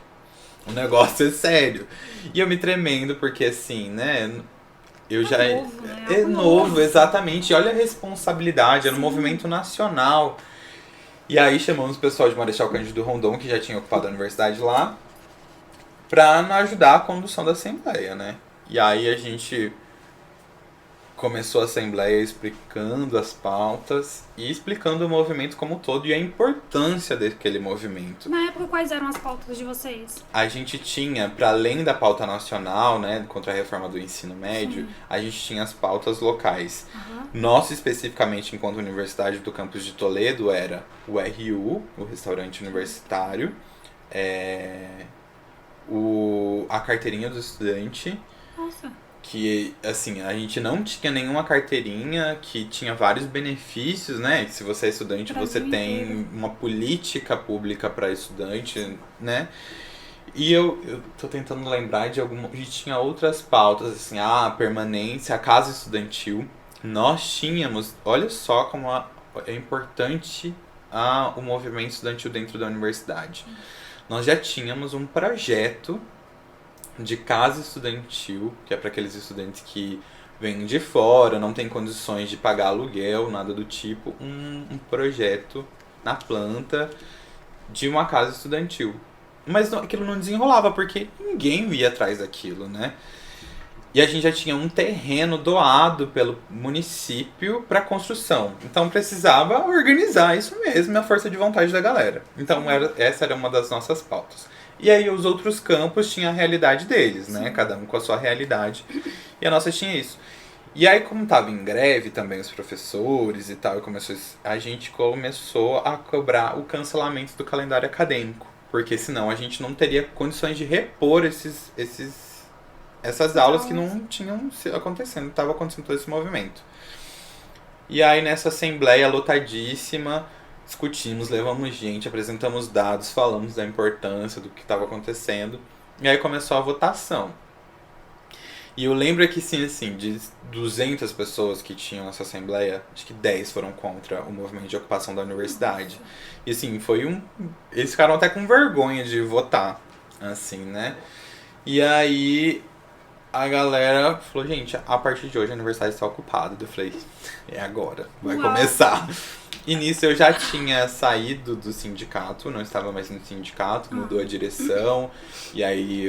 o negócio é sério. E eu me tremendo, porque assim, né, eu já... Novo, né? É novo, exatamente. E olha a responsabilidade, era um movimento nacional. E aí chamamos o pessoal de Marechal Cândido Rondon, que já tinha ocupado a universidade lá, pra ajudar a condução da assembleia, né? E aí a gente começou a assembleia explicando as pautas e explicando o movimento como um todo e a importância daquele movimento. Na época, quais eram as pautas de vocês? A gente tinha, para além da pauta nacional, né, contra a reforma do ensino médio, a gente tinha as pautas locais. Nosso, especificamente, enquanto Universidade do Campus de Toledo, era o RU, o Restaurante Universitário, a carteirinha do estudante. Nossa. Que, assim, a gente não tinha nenhuma carteirinha que tinha vários benefícios, né? Se você é estudante, você tem uma política pública para estudante, né? E eu tô tentando lembrar de alguma... A gente tinha outras pautas, assim, a permanência, a casa estudantil. Nós tínhamos... Olha só como é importante o movimento estudantil dentro da universidade. Nós já tínhamos um projeto de casa estudantil, que é para aqueles estudantes que vêm de fora, não tem condições de pagar aluguel, nada do tipo, um projeto na planta de uma casa estudantil. Mas aquilo não desenrolava, porque ninguém ia atrás daquilo, né? E a gente já tinha um terreno doado pelo município para construção. Então precisava organizar isso mesmo, a força de vontade da galera. Então essa era uma das nossas pautas. E aí os outros campos tinham a realidade deles, né? Cada um com a sua realidade. E a nossa tinha isso. E aí, como tava em greve também os professores e tal, a gente começou a cobrar o cancelamento do calendário acadêmico. Porque senão a gente não teria condições de repor essas aulas que não tinham acontecendo. Estava acontecendo todo esse movimento. E aí nessa assembleia lotadíssima, discutimos, levamos gente, apresentamos dados, falamos da importância do que estava acontecendo. E aí começou a votação. E eu lembro que, sim, assim, de 200 pessoas que tinham nessa assembleia, acho que 10 foram contra o movimento de ocupação da universidade. E, assim, eles ficaram até com vergonha de votar, assim, né? E aí a galera falou, gente, a partir de hoje a universidade está ocupada. Eu falei, é agora, vai começar. E nisso eu já tinha saído do sindicato, não estava mais no sindicato, mudou a direção, e aí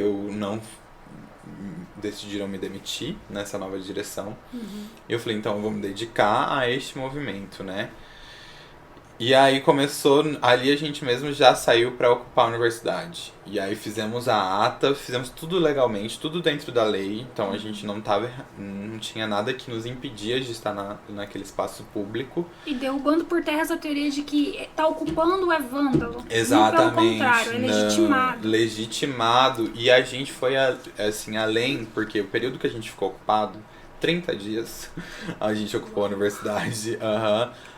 decidiram me demitir nessa nova direção. E eu falei, então eu vou me dedicar a este movimento, né? E aí começou, ali a gente mesmo já saiu para ocupar a universidade. E aí fizemos a ata, fizemos tudo legalmente, tudo dentro da lei. Então a gente não tinha nada que nos impedia de estar naquele espaço público. E derrubando por terra essa teoria de que tá ocupando é vândalo. Exatamente. Não, pelo contrário, é legitimado. Legitimado. E a gente foi assim, além, porque o período que a gente ficou ocupado, 30 dias, a gente ocupou a universidade.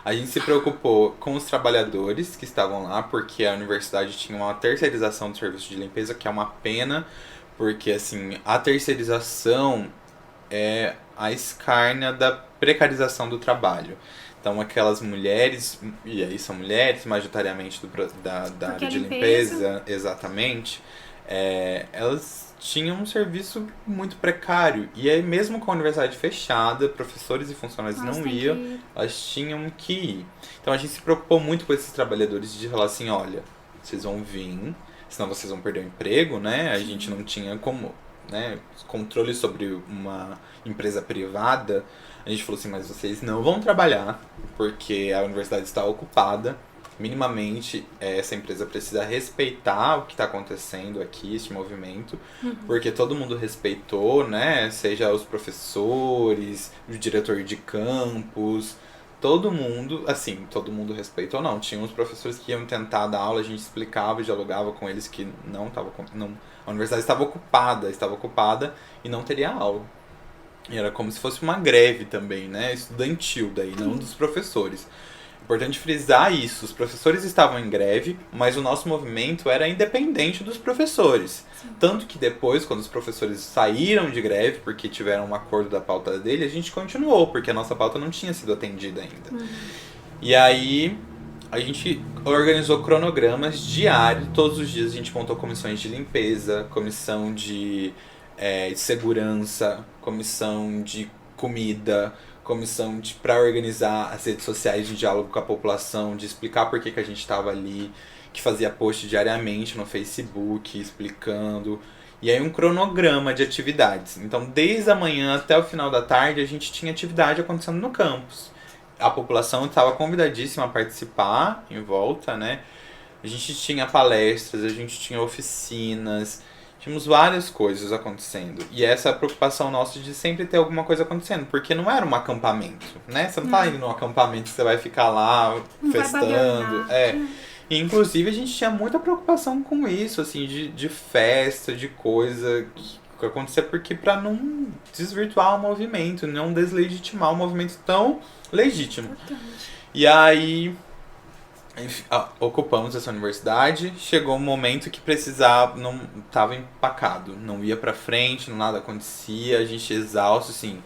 A gente se preocupou com os trabalhadores que estavam lá, porque a universidade tinha uma terceirização do serviço de limpeza, que é uma pena, porque assim, a terceirização é a escárnia da precarização do trabalho. Então aquelas mulheres, e aí são mulheres majoritariamente da área de limpeza, exatamente, elas tinham um serviço muito precário. E aí mesmo com a universidade fechada, professores e funcionários não iam, elas tinham que ir. Então a gente se preocupou muito com esses trabalhadores de falar assim, olha, vocês vão vir, senão vocês vão perder o emprego, né? A gente não tinha como, né, controle sobre uma empresa privada. A gente falou assim, mas vocês não vão trabalhar, porque a universidade está ocupada. Minimamente, essa empresa precisa respeitar o que está acontecendo aqui, esse movimento, porque todo mundo respeitou, né? Seja os professores, o diretor de campus, todo mundo, assim, todo mundo respeita ou não. Tinha uns professores que iam tentar dar aula, a gente explicava e dialogava com eles que não estava, não, a universidade estava ocupada e não teria aula. E era como se fosse uma greve também, né? Estudantil daí, não dos professores. Importante frisar isso, os professores estavam em greve, mas o nosso movimento era independente dos professores. Sim. Tanto que depois, quando os professores saíram de greve, porque tiveram um acordo da pauta dele, a gente continuou, porque a nossa pauta não tinha sido atendida ainda. E aí, a gente organizou cronogramas diários, todos os dias a gente montou comissões de limpeza, comissão de segurança, comissão de comida, comissão para organizar as redes sociais de diálogo com a população, de explicar por que a gente estava ali, que fazia post diariamente no Facebook, explicando. E aí um cronograma de atividades. Então, desde a manhã até o final da tarde, a gente tinha atividade acontecendo no campus. A população estava convidadíssima a participar em volta, né? A gente tinha palestras, a gente tinha oficinas, tínhamos várias coisas acontecendo. E essa é a preocupação nossa de sempre ter alguma coisa acontecendo. Porque não era um acampamento, né? Você não tá indo num acampamento que você vai ficar lá festando. E, inclusive, a gente tinha muita preocupação com isso, assim, de festa, de coisa que acontecia. Porque pra não desvirtuar o movimento, não deslegitimar um movimento tão legítimo. E aí... ocupamos essa universidade, chegou um momento que precisava, não estava empacado, não ia pra frente, nada acontecia, a gente exausto, assim,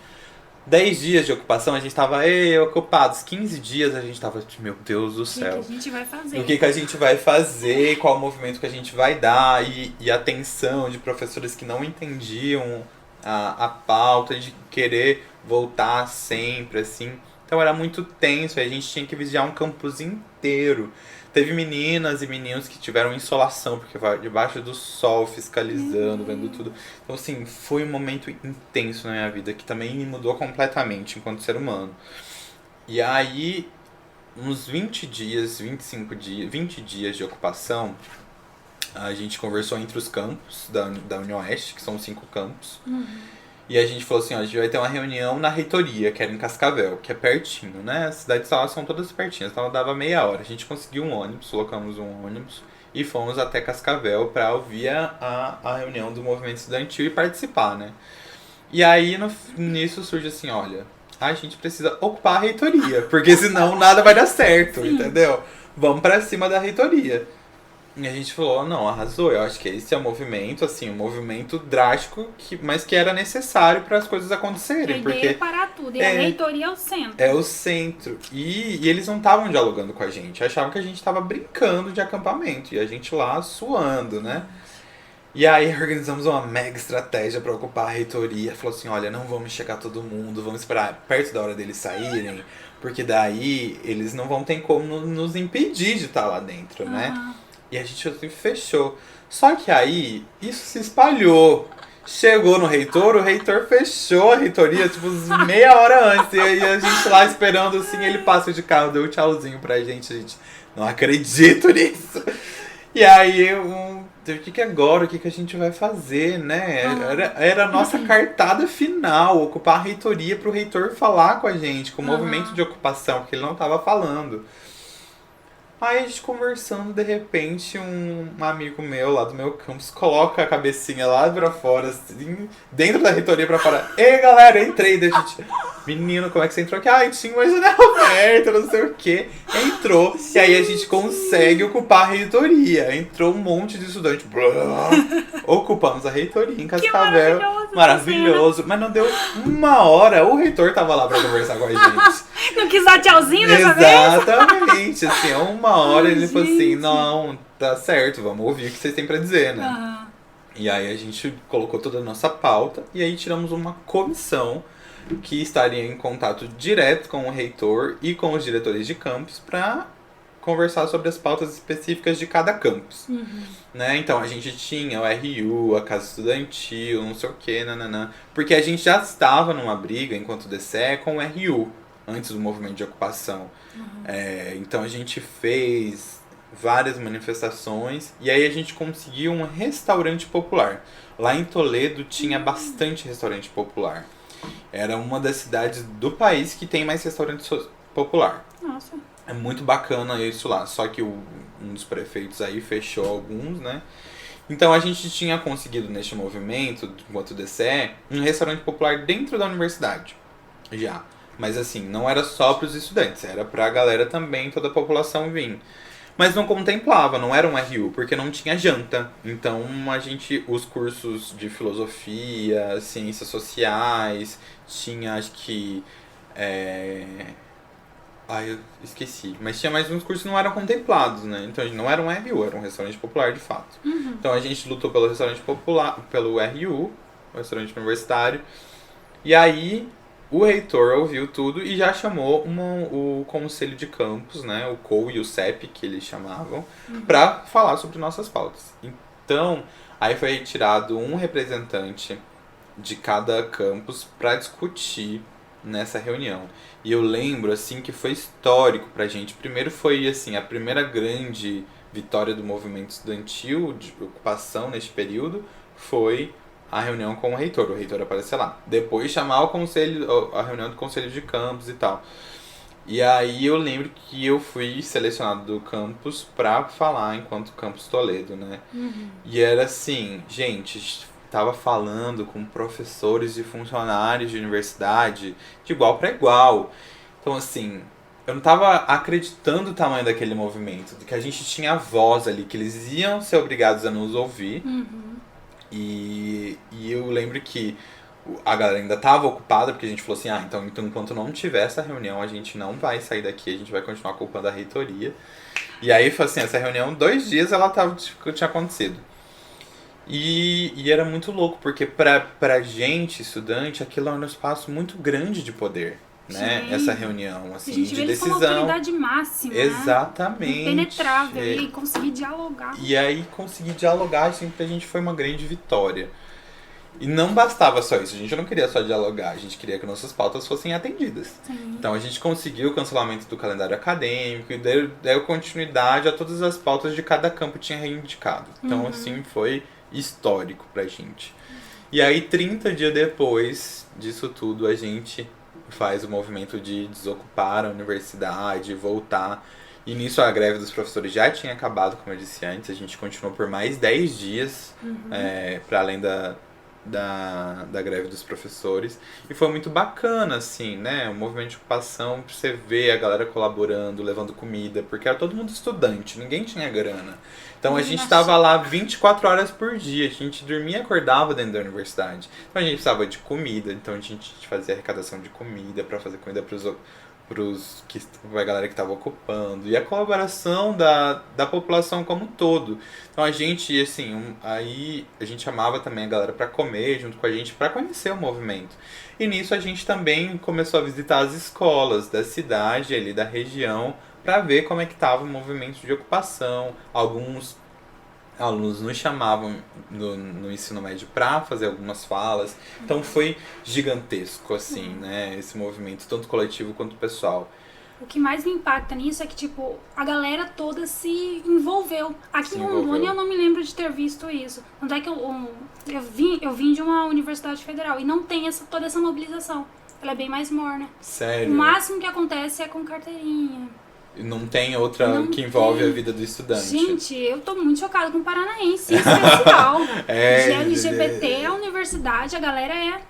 10 dias de ocupação a gente tava ocupados, 15 dias a gente tava, meu Deus do céu. O que a gente vai fazer? O que a gente vai fazer, qual o movimento que a gente vai dar, e a tensão de professores que não entendiam a pauta, de querer voltar sempre, assim. Então era muito tenso, a gente tinha que vigiar um campus inteiro. Teve meninas e meninos que tiveram insolação, porque vai debaixo do sol, fiscalizando, vendo tudo. Então, assim, foi um momento intenso na minha vida, que também me mudou completamente enquanto ser humano. E aí, uns 20 dias, 25 dias, 20 dias de ocupação, a gente conversou entre os campos da Unioeste, que são 5 campos. E a gente falou assim, ó, a gente vai ter uma reunião na reitoria, que era em Cascavel, que é pertinho, né? As cidades são todas pertinhas, então dava meia hora. A gente conseguiu um ônibus, colocamos um ônibus e fomos até Cascavel para ouvir a reunião do movimento estudantil e participar, né? E aí, nisso surge assim, olha, a gente precisa ocupar a reitoria, porque senão nada vai dar certo, entendeu? Vamos para cima da reitoria. E a gente falou, não, arrasou, eu acho que esse é um movimento, assim, um movimento drástico, mas que era necessário para as coisas acontecerem. A ideia é parar tudo, e a reitoria é o centro. É o centro. E eles não estavam dialogando com a gente, achavam que a gente estava brincando de acampamento, e a gente lá suando, né? E aí organizamos uma mega estratégia para ocupar a reitoria, falou assim, olha, não vamos chegar todo mundo, vamos esperar perto da hora deles saírem, porque daí eles não vão ter como nos impedir de estar lá dentro, né? E a gente assim, fechou. Só que aí, isso se espalhou. Chegou no reitor, o reitor fechou a reitoria, tipo, meia hora antes. E aí a gente lá esperando, assim, ele passa de carro, deu um tchauzinho pra gente. A gente, não acredito nisso. E aí, o que agora? O que a gente vai fazer, né? Era a nossa cartada final, ocupar a reitoria pro reitor falar com a gente, com o movimento de ocupação, porque ele não tava falando. Aí a gente conversando, de repente, um amigo meu lá do meu campus coloca a cabecinha lá pra fora, assim, dentro da reitoria pra fora. Ei, galera, entrei. Daí a gente, menino, como é que você entrou aqui? Ai, tinha uma janela aberta, não sei o quê. Entrou, e aí a gente consegue ocupar a reitoria. Entrou um monte de estudante. Ocupamos a reitoria em Cascavel. Maravilhoso. Mas não deu uma hora, o reitor tava lá pra conversar com a gente. Não quis dar tchauzinho dessa vez? Exatamente, assim, uma hora ele falou assim, não, tá certo, vamos ouvir o que vocês têm pra dizer, né? E aí a gente colocou toda a nossa pauta e aí tiramos uma comissão que estaria em contato direto com o reitor e com os diretores de campus pra conversar sobre as pautas específicas de cada campus. Né? Então a gente tinha o RU, a casa estudantil, não sei o que, nananã, porque a gente já estava numa briga enquanto DCE com o RU. Antes do movimento de ocupação. Então a gente fez várias manifestações e aí a gente conseguiu um restaurante popular. Lá em Toledo tinha bastante restaurante popular. Era uma das cidades do país que tem mais restaurantes popular. Nossa. É muito bacana isso lá, só que um dos prefeitos aí fechou alguns, né? Então a gente tinha conseguido neste movimento, enquanto DCE, um restaurante popular dentro da universidade, já. Mas assim, não era só para os estudantes, era para a galera também, toda a população vir. Mas não contemplava, não era um RU, porque não tinha janta. Então os cursos de filosofia, ciências sociais, tinha acho que. Ai, eu esqueci. Mas tinha mais uns cursos que não eram contemplados, né? Então a gente não era um RU, era um restaurante popular de fato. Então a gente lutou pelo restaurante popular, pelo RU, o restaurante universitário. E aí o reitor ouviu tudo e já chamou o conselho de campus, né? O COU e o CEP, que eles chamavam, para falar sobre nossas pautas. Então, aí foi retirado um representante de cada campus para discutir nessa reunião. E eu lembro, assim, que foi histórico pra gente. Primeiro foi, assim, a primeira grande vitória do movimento estudantil de ocupação neste período foi a reunião com o reitor aparecer lá. Depois chamar o conselho, a reunião do conselho de campus e tal. E aí eu lembro que eu fui selecionado do campus pra falar enquanto Campus Toledo, né? E era assim, gente, tava falando com professores e funcionários de universidade de igual para igual. Então, assim, eu não tava acreditando o tamanho daquele movimento, de que a gente tinha voz ali, que eles iam ser obrigados a nos ouvir. E eu lembro que a galera ainda tava ocupada, porque a gente falou assim, então enquanto não tiver essa reunião, a gente não vai sair daqui, a gente vai continuar culpando a reitoria. E aí, foi assim, essa reunião, 2 dias ela tinha acontecido. E era muito louco, porque pra gente, estudante, aquilo é um espaço muito grande de poder, né? Sim. Essa reunião, assim, A gente de vê eles como decisão. autoridade máxima, Exatamente. impenetrável, e conseguir dialogar. E aí, conseguir dialogar, assim, pra gente foi uma grande vitória. E não bastava só isso, a gente não queria só dialogar, a gente queria que nossas pautas fossem atendidas. Sim. Então a gente conseguiu o cancelamento do calendário acadêmico e deu continuidade a todas as pautas de cada campo tinha reivindicado. Então, assim, foi histórico pra gente. E aí, 30 dias depois disso tudo, a gente faz o movimento de desocupar a universidade, voltar. E nisso a greve dos professores já tinha acabado, como eu disse antes, a gente continuou por mais 10 dias, para além da greve dos professores. E foi muito bacana, assim, né? O movimento de ocupação, pra você ver a galera colaborando, levando comida, porque era todo mundo estudante, ninguém tinha grana. Então a gente tava lá 24 horas por dia, a gente dormia e acordava dentro da universidade. Então a gente precisava de comida, então a gente fazia arrecadação de comida pra fazer comida pra galera que estava ocupando, e a colaboração da população como um todo. Então a gente, assim, aí a gente chamava também a galera para comer junto com a gente, para conhecer o movimento. E nisso a gente também começou a visitar as escolas da cidade, ali da região, para ver como é que estava o movimento de ocupação. Alguns alunos nos chamavam no ensino médio para fazer algumas falas. Então foi gigantesco, assim, né? Esse movimento, tanto coletivo quanto pessoal. O que mais me impacta nisso é que, tipo, a galera toda se envolveu. Aqui em Rondônia eu não me lembro de ter visto isso. Tanto é que eu vim de uma universidade federal e não tem toda essa mobilização. Ela é bem mais morna. Sério? O máximo que acontece é com carteirinha. Não tem outra que envolve a vida do estudante. Gente, eu tô muito chocada com o paranaense, em especial. De LGBT, a universidade, a galera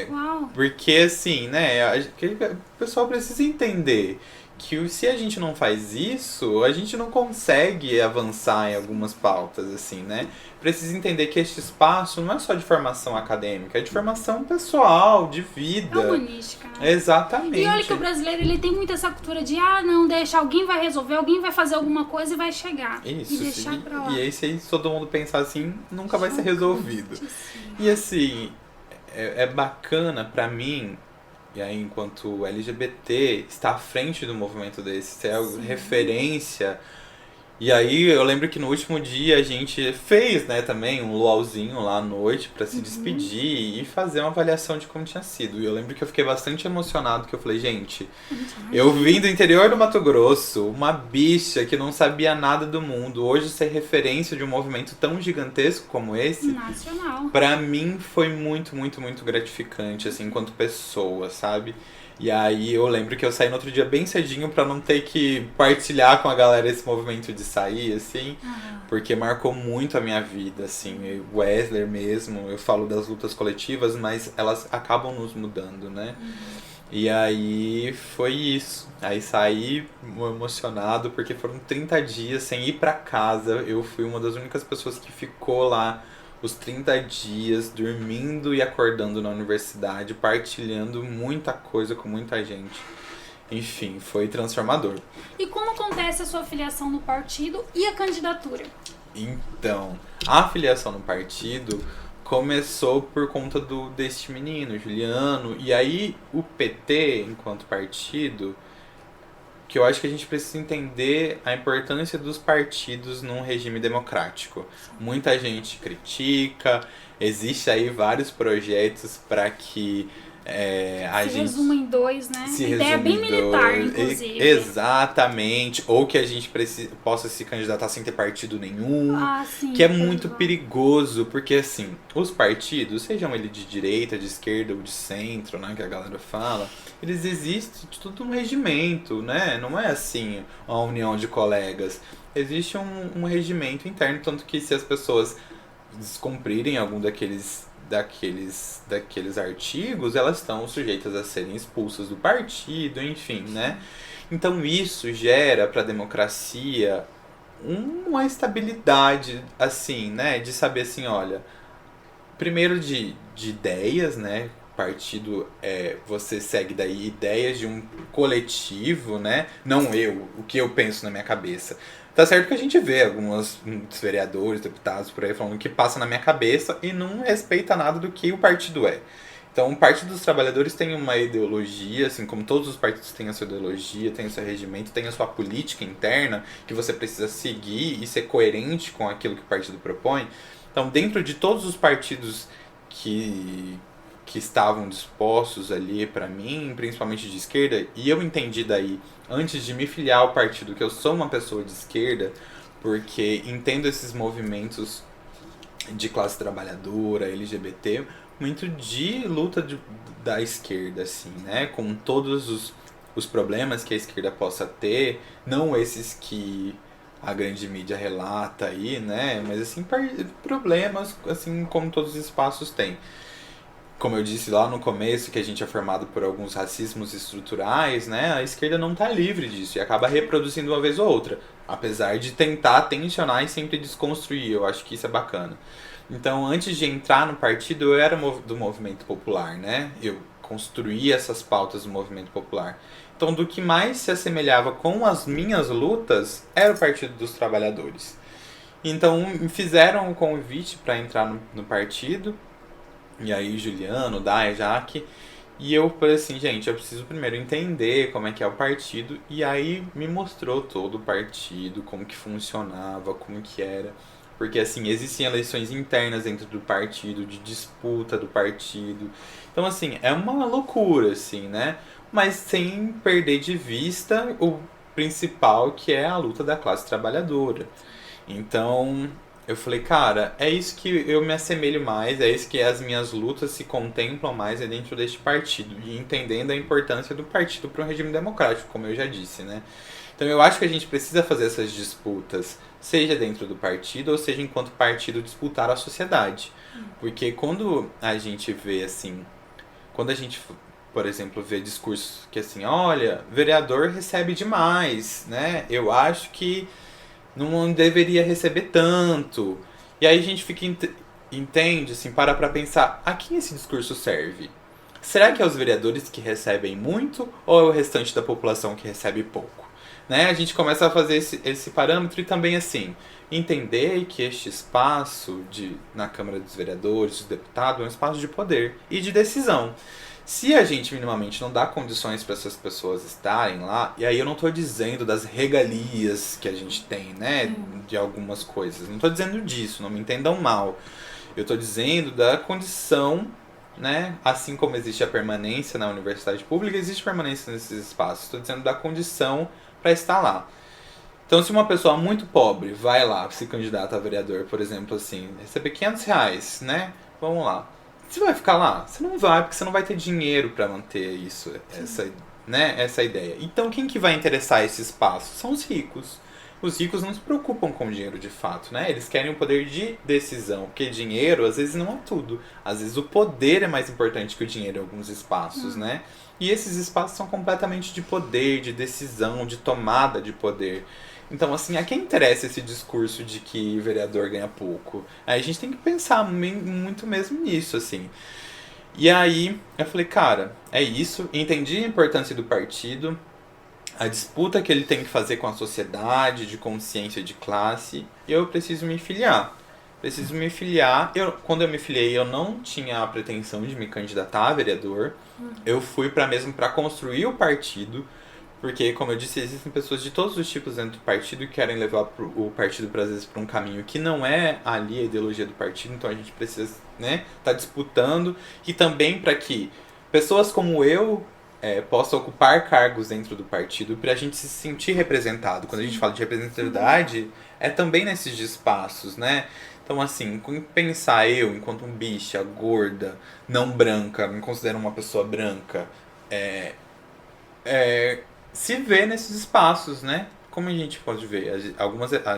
Uau. Porque assim, né, o pessoal precisa entender que se a gente não faz isso, a gente não consegue avançar em algumas pautas, assim, né? Precisa entender que este espaço não é só de formação acadêmica, é de formação pessoal, de vida. É humanística. Né? Exatamente. E olha que o brasileiro, ele tem muito essa cultura de, não, deixa, alguém vai resolver, alguém vai fazer alguma coisa e vai chegar. Isso, e deixar pra lá. E aí, se todo mundo pensar assim, nunca vai ser resolvido. E assim, é bacana pra mim, e aí enquanto LGBT, estar à frente do movimento desse, ser referência. E aí eu lembro que no último dia a gente fez, né, também um luauzinho lá à noite pra se despedir e fazer uma avaliação de como tinha sido. E eu lembro que eu fiquei bastante emocionado, que eu falei, gente, eu vim do interior do Mato Grosso, uma bicha que não sabia nada do mundo, hoje ser referência de um movimento tão gigantesco como esse, nacional. Pra mim foi muito, muito, muito gratificante, assim, enquanto pessoa, sabe? E aí eu lembro que eu saí no outro dia bem cedinho pra não ter que partilhar com a galera esse movimento de sair, assim, porque marcou muito a minha vida, assim. O Wesley mesmo, eu falo das lutas coletivas, mas elas acabam nos mudando, né? E aí foi isso. Aí saí emocionado porque foram 30 dias sem ir pra casa. Eu fui uma das únicas pessoas que ficou lá os 30 dias dormindo e acordando na universidade, partilhando muita coisa com muita gente. Enfim, foi transformador. E como acontece a sua filiação no partido e a candidatura? Então, a filiação no partido começou por conta deste menino, Juliano, e aí o PT, enquanto partido, que eu acho que a gente precisa entender a importância dos partidos num regime democrático. Muita gente critica, existe aí vários projetos para que a Se gente resume em dois, né? se Ideia bem resume em militar, dois. inclusive. Exatamente. Ou que a gente possa se candidatar sem ter partido nenhum. Ah, sim. Que é muito perigoso, porque assim, os partidos, sejam eles de direita, de esquerda ou de centro, né, que a galera fala, eles existem de tudo um regimento, né? Não é assim uma união de colegas. Existe um regimento interno, tanto que se as pessoas descumprirem algum daqueles artigos, elas estão sujeitas a serem expulsas do partido, enfim, né? Então isso gera para a democracia uma estabilidade, assim, né? De saber assim, olha, primeiro de ideias, né? Partido você segue daí ideias de um coletivo, né? Não o que eu penso na minha cabeça. Tá certo que a gente vê alguns vereadores, deputados por aí falando que passa na minha cabeça e não respeita nada do que o partido é. Então, o Partido dos Trabalhadores tem uma ideologia, assim como todos os partidos têm a sua ideologia, tem o seu regimento, tem a sua política interna que você precisa seguir e ser coerente com aquilo que o partido propõe. Então, dentro de todos os partidos que estavam dispostos ali para mim, principalmente de esquerda, e eu entendi daí, antes de me filiar ao partido, que eu sou uma pessoa de esquerda, porque entendo esses movimentos de classe trabalhadora, LGBT, muito de luta da esquerda, assim, né? Com todos os problemas que a esquerda possa ter, não esses que a grande mídia relata aí, né? Mas assim, problemas, assim como todos os espaços têm. Como eu disse lá no começo, que a gente é formado por alguns racismos estruturais, né? A esquerda não está livre disso e acaba reproduzindo uma vez ou outra. Apesar de tentar tensionar e sempre desconstruir, eu acho que isso é bacana. Então, antes de entrar no partido, eu era do movimento popular, né? Eu construía essas pautas do movimento popular. Então, do que mais se assemelhava com as minhas lutas era o Partido dos Trabalhadores. Então, me fizeram um convite para entrar no partido. E aí, Juliano, Daya, Jaque. E eu falei assim, gente, eu preciso primeiro entender como é que é o partido. E aí me mostrou todo o partido, como que funcionava, como que era. Porque assim, existiam eleições internas dentro do partido, de disputa do partido. Então assim, é uma loucura, assim, né? Mas sem perder de vista o principal, que é a luta da classe trabalhadora. Então, eu falei, cara, é isso que eu me assemelho mais, é isso que as minhas lutas se contemplam mais é dentro deste partido. E entendendo a importância do partido para um regime democrático, como eu já disse, né? Então eu acho que a gente precisa fazer essas disputas, seja dentro do partido ou seja enquanto partido disputar a sociedade. Porque quando a gente vê assim, quando a gente, por exemplo, vê discursos que assim, olha, vereador recebe demais, né? Eu acho que não deveria receber tanto. E aí a gente fica entende, assim, para pra pensar, a quem esse discurso serve? Será que é os vereadores que recebem muito ou é o restante da população que recebe pouco? Né? A gente começa a fazer esse parâmetro e também assim, entender que este espaço na Câmara dos Vereadores, dos deputados, é um espaço de poder e de decisão. Se a gente minimamente não dá condições para essas pessoas estarem lá, e aí eu não estou dizendo das regalias que a gente tem, né, de algumas coisas, não estou dizendo disso, não me entendam mal. Eu estou dizendo da condição, né, assim como existe a permanência na universidade pública, existe permanência nesses espaços. Estou dizendo da condição para estar lá. Então, se uma pessoa muito pobre vai lá se candidata a vereador, por exemplo, assim, receber R$ 500, né, vamos lá. Você vai ficar lá? Você não vai, porque você não vai ter dinheiro para manter isso, essa ideia. Então quem que vai interessar esse espaço? São os ricos. Os ricos não se preocupam com o dinheiro de fato, né? Eles querem o poder de decisão, porque dinheiro às vezes não é tudo. Às vezes o poder é mais importante que o dinheiro em alguns espaços, né? E esses espaços são completamente de poder, de decisão, de tomada de poder. Então, assim, a quem interessa esse discurso de que vereador ganha pouco? Aí a gente tem que pensar muito mesmo nisso, assim. E aí eu falei, cara, é isso. Entendi a importância do partido, a disputa que ele tem que fazer com a sociedade, de consciência de classe, e eu preciso me filiar. Preciso me filiar. Quando eu me filiei, eu não tinha a pretensão de me candidatar a vereador. Eu fui mesmo para construir o partido, porque, como eu disse, existem pessoas de todos os tipos dentro do partido que querem levar o partido, às vezes, para um caminho que não é ali a ideologia do partido, então a gente precisa, né, tá disputando, e também para que pessoas como eu possam ocupar cargos dentro do partido, para a gente se sentir representado. Quando a gente fala de representatividade, é também nesses espaços, né? Então, assim, pensar eu, enquanto um bicha, gorda, não branca, me considero uma pessoa branca, se ver nesses espaços, né? Como a gente pode ver,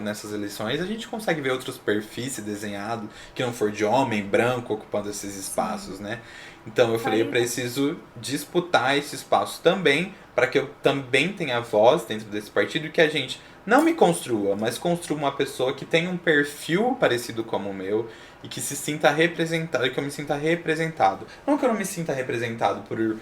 nessas eleições a gente consegue ver outros perfis se desenhado que não for de homem branco ocupando esses espaços, né? Então eu falei, eu preciso disputar esse espaço também para que eu também tenha voz dentro desse partido e que a gente não me construa, mas construa uma pessoa que tenha um perfil parecido como o meu e que se sinta representado, que eu me sinta representado. Não que eu não me sinta representado por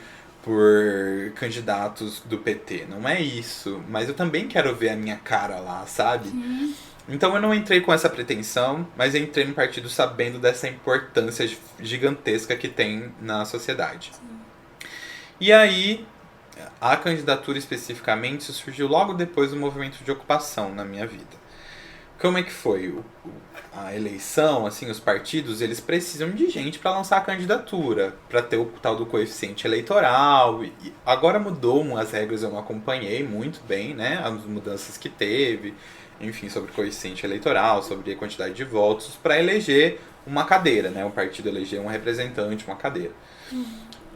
candidatos do PT, não é isso. Mas eu também quero ver a minha cara lá, sabe? Sim. Então eu não entrei com essa pretensão, mas eu entrei no partido sabendo dessa importância gigantesca que tem na sociedade. Sim. E aí, a candidatura especificamente surgiu logo depois do movimento de ocupação na minha vida. Como é que foi? A eleição, assim, os partidos, eles precisam de gente para lançar a candidatura, para ter o tal do coeficiente eleitoral. E agora mudou as regras, eu não acompanhei muito bem, né, as mudanças que teve, enfim, sobre o coeficiente eleitoral, sobre a quantidade de votos, para eleger uma cadeira, né, o partido eleger um representante, uma cadeira.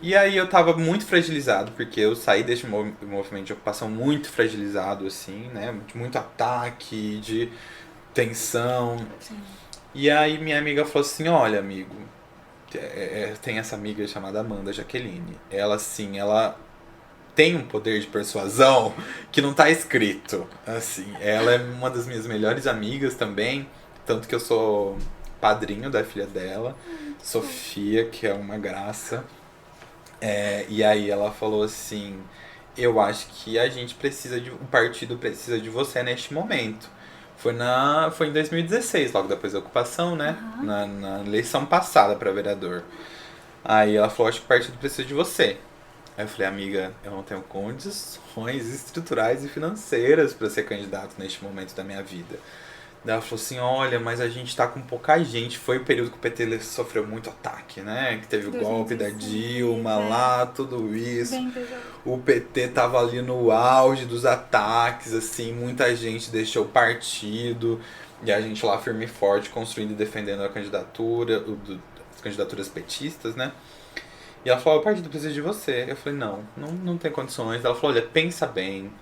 E aí eu tava muito fragilizado, porque eu saí deste movimento de ocupação muito fragilizado, assim, né, de muito ataque, de tensão. Sim. E aí minha amiga falou assim, olha, amigo, tem essa amiga chamada Amanda Jaqueline. Ela, assim, ela tem um poder de persuasão que não tá escrito. Assim, ela é uma das minhas melhores amigas também, tanto que eu sou padrinho da filha dela, Sofia, que é uma graça. E aí ela falou assim, eu acho que o partido precisa de você neste momento. Foi em 2016, logo depois da ocupação, né? Na eleição passada para vereador. Aí ela falou, acho que o partido precisa de você. Aí eu falei, amiga, eu não tenho condições estruturais e financeiras para ser candidato neste momento da minha vida. Daí ela falou assim, olha, mas a gente tá com pouca gente. Foi o período que o PT sofreu muito ataque, né? Que teve o golpe da Dilma lá, tudo isso. O PT tava ali no auge dos ataques, assim, muita gente deixou o partido. E a gente lá firme e forte, construindo e defendendo a candidatura, as candidaturas petistas, né? E ela falou, o partido precisa de você. Eu falei, não tem condições. Ela falou, olha, pensa bem.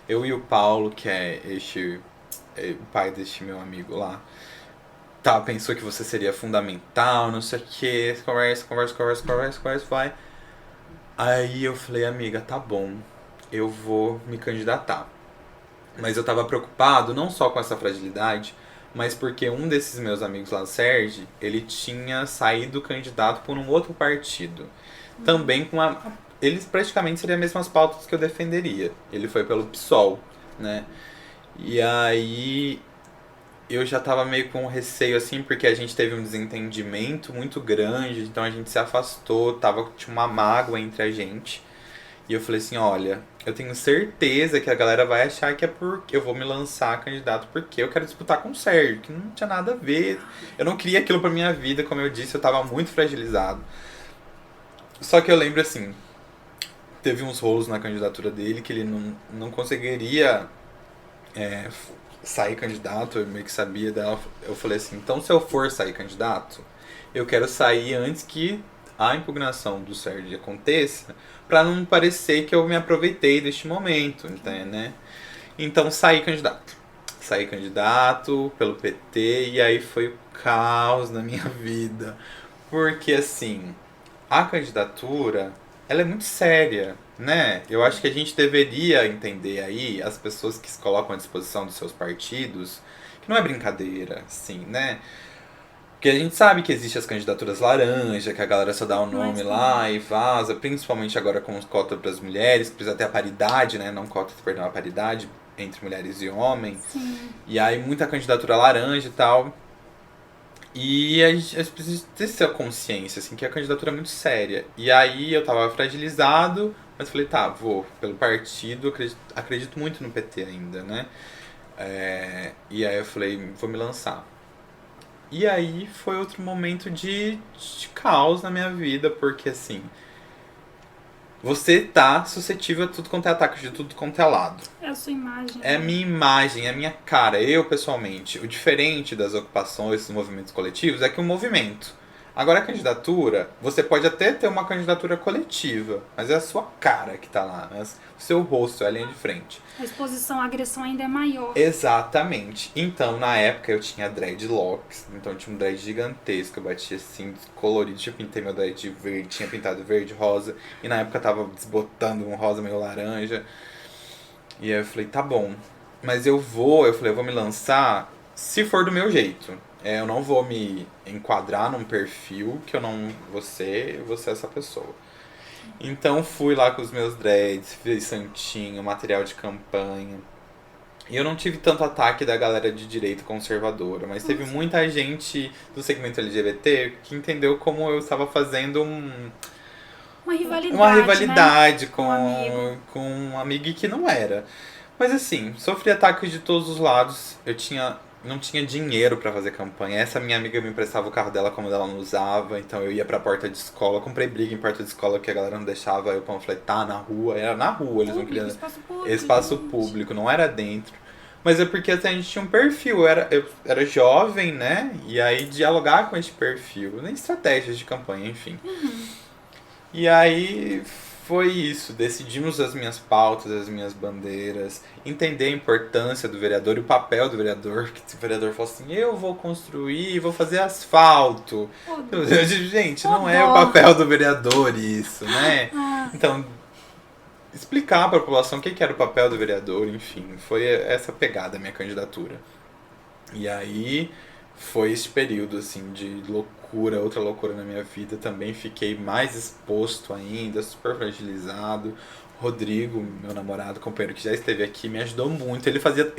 Eu e o Paulo, que é o pai deste meu amigo lá, pensou que você seria fundamental, não sei o que, conversa, vai. Aí eu falei, amiga, tá bom, eu vou me candidatar. Mas eu tava preocupado não só com essa fragilidade, mas porque um desses meus amigos lá, Sérgio, ele tinha saído candidato por um outro partido. Também com eles praticamente seriam as mesmas pautas que eu defenderia. Ele foi pelo PSOL, né? E aí eu já tava meio com receio, assim, porque a gente teve um desentendimento muito grande, então a gente se afastou, tinha uma mágoa entre a gente. E eu falei assim, olha, eu tenho certeza que a galera vai achar que é porque eu vou me lançar candidato porque eu quero disputar com o Sérgio, que não tinha nada a ver. Eu não queria aquilo pra minha vida, como eu disse, eu tava muito fragilizado. Só que eu lembro, assim, teve uns rolos na candidatura dele que ele não conseguiria sair candidato, eu meio que sabia dela. Eu falei assim, então se eu for sair candidato, eu quero sair antes que a impugnação do CERJ aconteça, para não parecer que eu me aproveitei deste momento, né? Então saí candidato. Saí candidato pelo PT e aí foi o caos na minha vida. Porque assim, a candidatura, ela é muito séria, né? Eu acho que a gente deveria entender aí as pessoas que se colocam à disposição dos seus partidos, que não é brincadeira, assim, né? Porque a gente sabe que existe as candidaturas laranja, que a galera só dá o nome lá e vaza, principalmente agora com os cotas para as mulheres, que precisa ter a paridade, né? Não cota, perdão, a paridade entre mulheres e homens. Sim. E aí muita candidatura laranja e tal. E a gente precisa ter essa consciência, assim, que a candidatura é muito séria. E aí eu tava fragilizado, mas falei, tá, vou pelo partido, acredito muito no PT ainda, né? E aí eu falei, vou me lançar. E aí foi outro momento de caos na minha vida, porque assim, você tá suscetível a tudo quanto é ataque, de tudo quanto é lado. É a sua imagem. É a minha imagem, é a minha cara, eu pessoalmente. O diferente das ocupações, dos movimentos coletivos, é que o movimento. Agora a candidatura, você pode até ter uma candidatura coletiva, mas é a sua cara que tá lá, né? O seu rosto, é a linha de frente. A exposição à agressão ainda é maior. Exatamente. Então, na época, eu tinha dreadlocks. Então, eu tinha um dread gigantesco. Eu batia assim, colorido. Eu pintei meu dread de verde. Tinha pintado verde, rosa. E na época, eu tava desbotando um rosa meio laranja. E aí, eu falei, tá bom. Mas eu falei, eu vou me lançar se for do meu jeito. Eu não vou me enquadrar num perfil que eu não vou ser essa pessoa. Então fui lá com os meus dreads, fiz santinho, material de campanha. E eu não tive tanto ataque da galera de direita conservadora, mas teve muita gente do segmento LGBT que entendeu como eu estava fazendo uma rivalidade, né? com um amigo que não era. Mas assim, sofri ataques de todos os lados. Não tinha dinheiro pra fazer campanha. Essa minha amiga me emprestava o carro dela como ela não usava, então eu ia pra porta de escola. Eu comprei briga em porta de escola que a galera não deixava eu panfletar na rua. Era na rua, eles não queriam. Espaço público, não era dentro. Mas é porque assim, a gente tinha um perfil, eu era jovem, né? E aí dialogar com esse perfil, nem estratégias de campanha, enfim. E aí foi isso, decidimos as minhas pautas, as minhas bandeiras, entender a importância do vereador e o papel do vereador, que o vereador falou assim, eu vou construir, vou fazer asfalto. Gente, não é o papel do vereador isso, né? Então, explicar para a população o que era o papel do vereador, enfim, foi essa pegada a minha candidatura. E aí foi esse período assim de loucura, outra loucura na minha vida. Também fiquei mais exposto ainda, super fragilizado. Rodrigo, meu namorado, companheiro que já esteve aqui, me ajudou muito.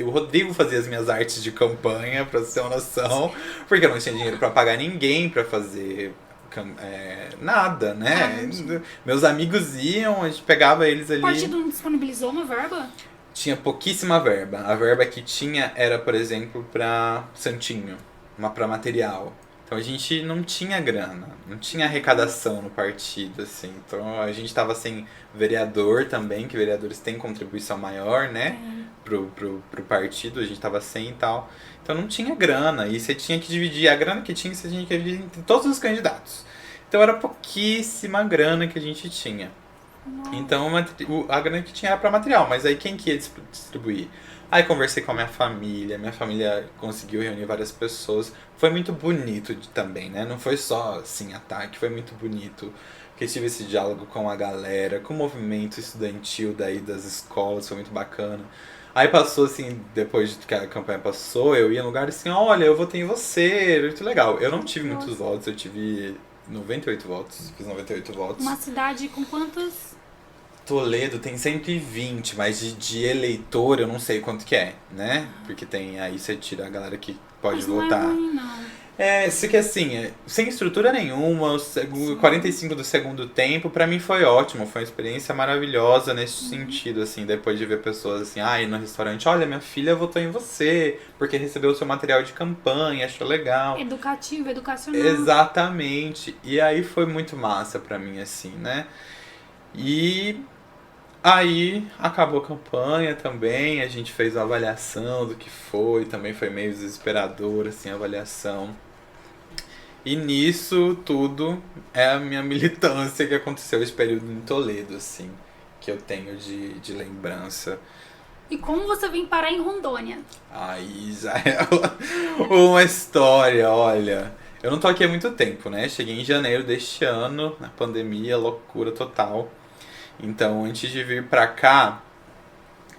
O Rodrigo fazia as minhas artes de campanha, pra você ter uma noção, porque eu não tinha dinheiro pra pagar ninguém pra fazer nada, né? Meus amigos iam, a gente pegava eles ali. O partido não disponibilizou uma verba? Tinha pouquíssima verba. A verba que tinha era, por exemplo, pra santinho, pra material. Então a gente não tinha grana, não tinha arrecadação no partido, assim. Então a gente tava sem vereador também, que vereadores têm contribuição maior, né? Pro partido, a gente tava sem e tal. Então não tinha grana, e você tinha que dividir. A grana que tinha, você tinha que dividir entre todos os candidatos. Então era pouquíssima grana que a gente tinha. Então a grana que tinha era pra material, mas aí quem que ia distribuir? Aí conversei com a minha família conseguiu reunir várias pessoas. Foi muito bonito também, né? Não foi só, assim, ataque, foi muito bonito. Porque tive esse diálogo com a galera, com o movimento estudantil daí das escolas, foi muito bacana. Aí passou, assim, depois que a campanha passou, eu ia em lugar assim, olha, eu votei em você, muito legal. Eu não tive muitos votos, eu tive 98 votos, fiz 98 votos. Uma cidade com quantos? Toledo tem 120, mas de eleitor eu não sei quanto que é, né? Porque tem aí você tira a galera que pode votar. Não é ruim, não. Isso que assim, sem estrutura nenhuma, 45 do segundo tempo, pra mim foi ótimo, foi uma experiência maravilhosa nesse sentido, assim, depois de ver pessoas assim, no restaurante, olha, minha filha votou em você, porque recebeu o seu material de campanha, achou legal. Educativo, educacional. Exatamente, e aí foi muito massa pra mim, assim, né? E aí acabou a campanha também, a gente fez uma avaliação do que foi, também foi meio desesperador, assim, a avaliação. E nisso tudo é a minha militância que aconteceu esse período em Toledo, assim, que eu tenho de lembrança. E como você vem parar em Rondônia? Aí já é uma história, olha. Eu não tô aqui há muito tempo, né? Cheguei em janeiro deste ano, na pandemia, loucura total. Então, antes de vir pra cá,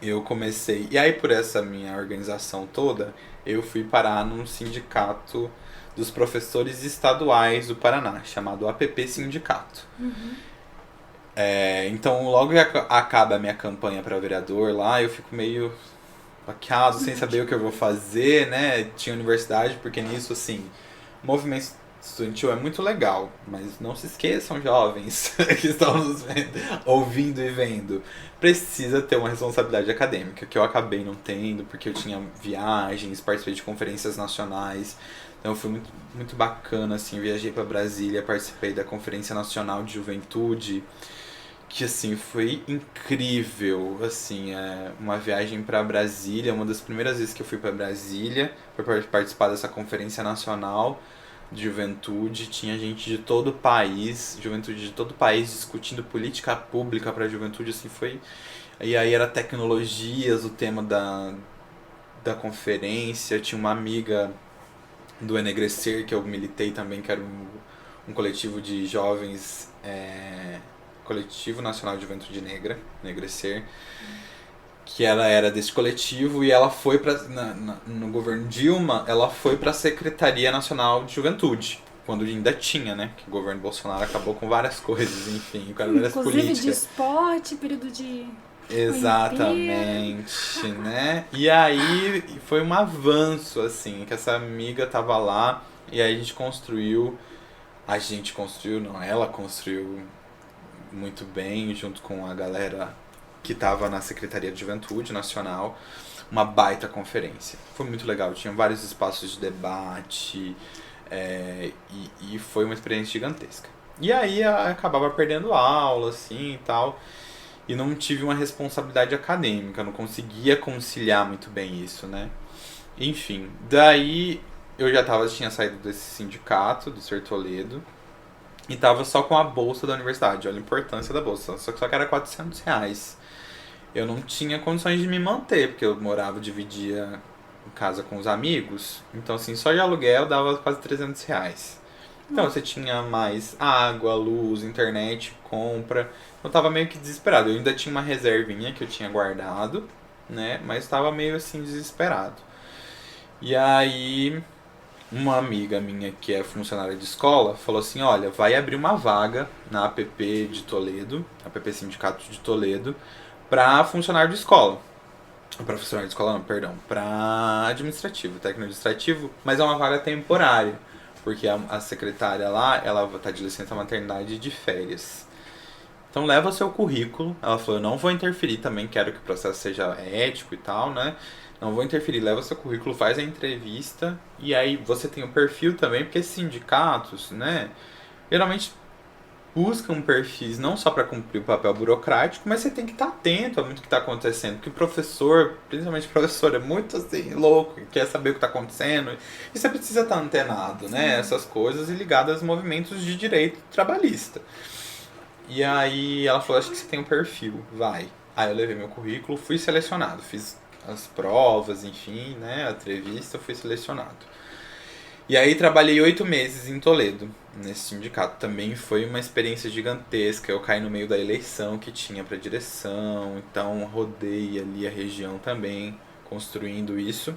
eu comecei. E aí, por essa minha organização toda, eu fui parar num sindicato dos professores estaduais do Paraná, chamado APP Sindicato. Então, logo que acaba a minha campanha para vereador lá, eu fico meio baqueado, sem saber o que eu vou fazer, né? Tinha universidade, porque nisso, assim, o movimento estudantil é muito legal, mas não se esqueçam, jovens, que estão nos ouvindo e vendo. Precisa ter uma responsabilidade acadêmica, que eu acabei não tendo, porque eu tinha viagens, participei de conferências nacionais. Então foi muito, muito bacana, assim, viajei para Brasília, participei da Conferência Nacional de Juventude, que assim foi incrível, assim, uma viagem para Brasília, uma das primeiras vezes que eu fui para Brasília, para participar dessa conferência nacional de juventude, tinha gente de todo o país, juventude de todo o país discutindo política pública para a juventude, assim, foi. E aí era tecnologias, o tema da conferência, tinha uma amiga do Enegrecer, que eu militei também, que era um coletivo de jovens, Coletivo Nacional de Juventude Negra, Enegrecer, que ela era desse coletivo e ela foi para no governo Dilma, ela foi para a Secretaria Nacional de Juventude, quando ainda tinha, né? Que o governo Bolsonaro acabou com várias coisas, enfim, com várias Inclusive políticas. de esporte, período de Exatamente, né? E aí foi um avanço, assim, que essa amiga tava lá e aí a gente construiu, não, ela construiu muito bem, junto com a galera que tava na Secretaria de Juventude Nacional, uma baita conferência. Foi muito legal, tinha vários espaços de debate, e foi uma experiência gigantesca. E aí acabava perdendo aula, assim, e tal, e não tive uma responsabilidade acadêmica, não conseguia conciliar muito bem isso, né? Enfim, daí eu tinha saído desse sindicato, do Ser Toledo, e tava só com a bolsa da universidade, olha a importância da bolsa, só que era R$ 400. Eu não tinha condições de me manter, porque eu morava, dividia em casa com os amigos, então assim, só de aluguel dava quase R$ 300. Então você tinha mais água, luz, internet, compra. Eu tava meio que desesperado. Eu ainda tinha uma reservinha que eu tinha guardado, né? Mas tava meio assim desesperado. E aí uma amiga minha que é funcionária de escola falou assim, olha, vai abrir uma vaga na APP de Toledo, APP Sindicato de Toledo, para funcionário de escola. Para funcionário de escola não, perdão, para técnico administrativo, mas é uma vaga temporária, porque a secretária lá, ela tá de licença maternidade de férias. Então leva o seu currículo. Ela falou, eu não vou interferir também, quero que o processo seja ético e tal, né? Não vou interferir, leva o seu currículo, faz a entrevista e aí você tem o perfil também, porque esses sindicatos, né, geralmente buscam perfis não só para cumprir o papel burocrático, mas você tem que estar atento a muito que está acontecendo, porque o professor, principalmente o professor, é muito assim, louco, quer saber o que está acontecendo, e você precisa estar antenado, né, essas coisas e ligado aos movimentos de direito trabalhista. E aí ela falou, acho que você tem um perfil, vai. Aí eu levei meu currículo, fui selecionado, fiz as provas, enfim, né, a entrevista, fui selecionado. E aí trabalhei 8 meses em Toledo, nesse sindicato. Também foi uma experiência gigantesca. Eu caí no meio da eleição que tinha para direção, então rodei ali a região também, construindo isso.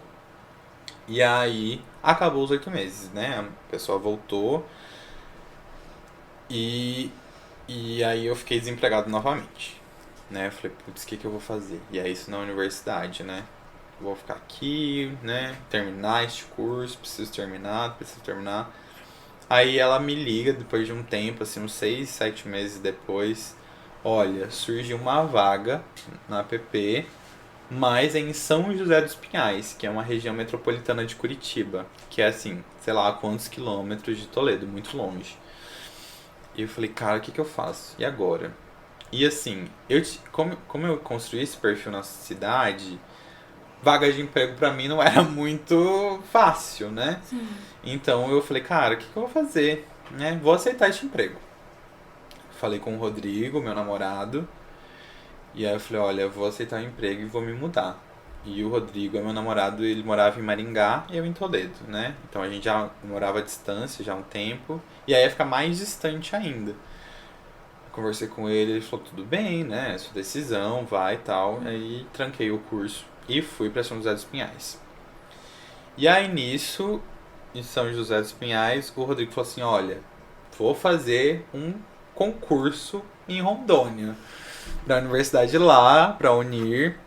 E aí acabou os 8 meses, né? A pessoa voltou e, e aí eu fiquei desempregado novamente. Né? Eu falei, putz, o que eu vou fazer? E é isso na universidade, né? Vou ficar aqui, né? Terminar este curso, preciso terminar. Aí ela me liga depois de um tempo, assim, uns 6, 7 meses depois. Olha, surgiu uma vaga na APP, mas é em São José dos Pinhais, que é uma região metropolitana de Curitiba, que é assim, sei lá quantos quilômetros de Toledo, muito longe. E eu falei, cara, o que eu faço? E agora? E assim, como eu construí esse perfil na cidade, vaga de emprego pra mim não era muito fácil, né? Sim. Então eu falei, cara, o que eu vou fazer? Né? Vou aceitar esse emprego. Falei com o Rodrigo, meu namorado, e aí eu falei, olha, eu vou aceitar o emprego e vou me mudar. E o Rodrigo é meu namorado, ele morava em Maringá e eu em Toledo, né? Então a gente já morava à distância já há um tempo, e aí ia ficar mais distante ainda. Conversei com ele, ele falou, tudo bem, né? É sua decisão, vai e tal. Aí tranquei o curso e fui para São José dos Pinhais. E aí nisso, em São José dos Pinhais, o Rodrigo falou assim, olha, vou fazer um concurso em Rondônia. Pra universidade lá, pra Unir.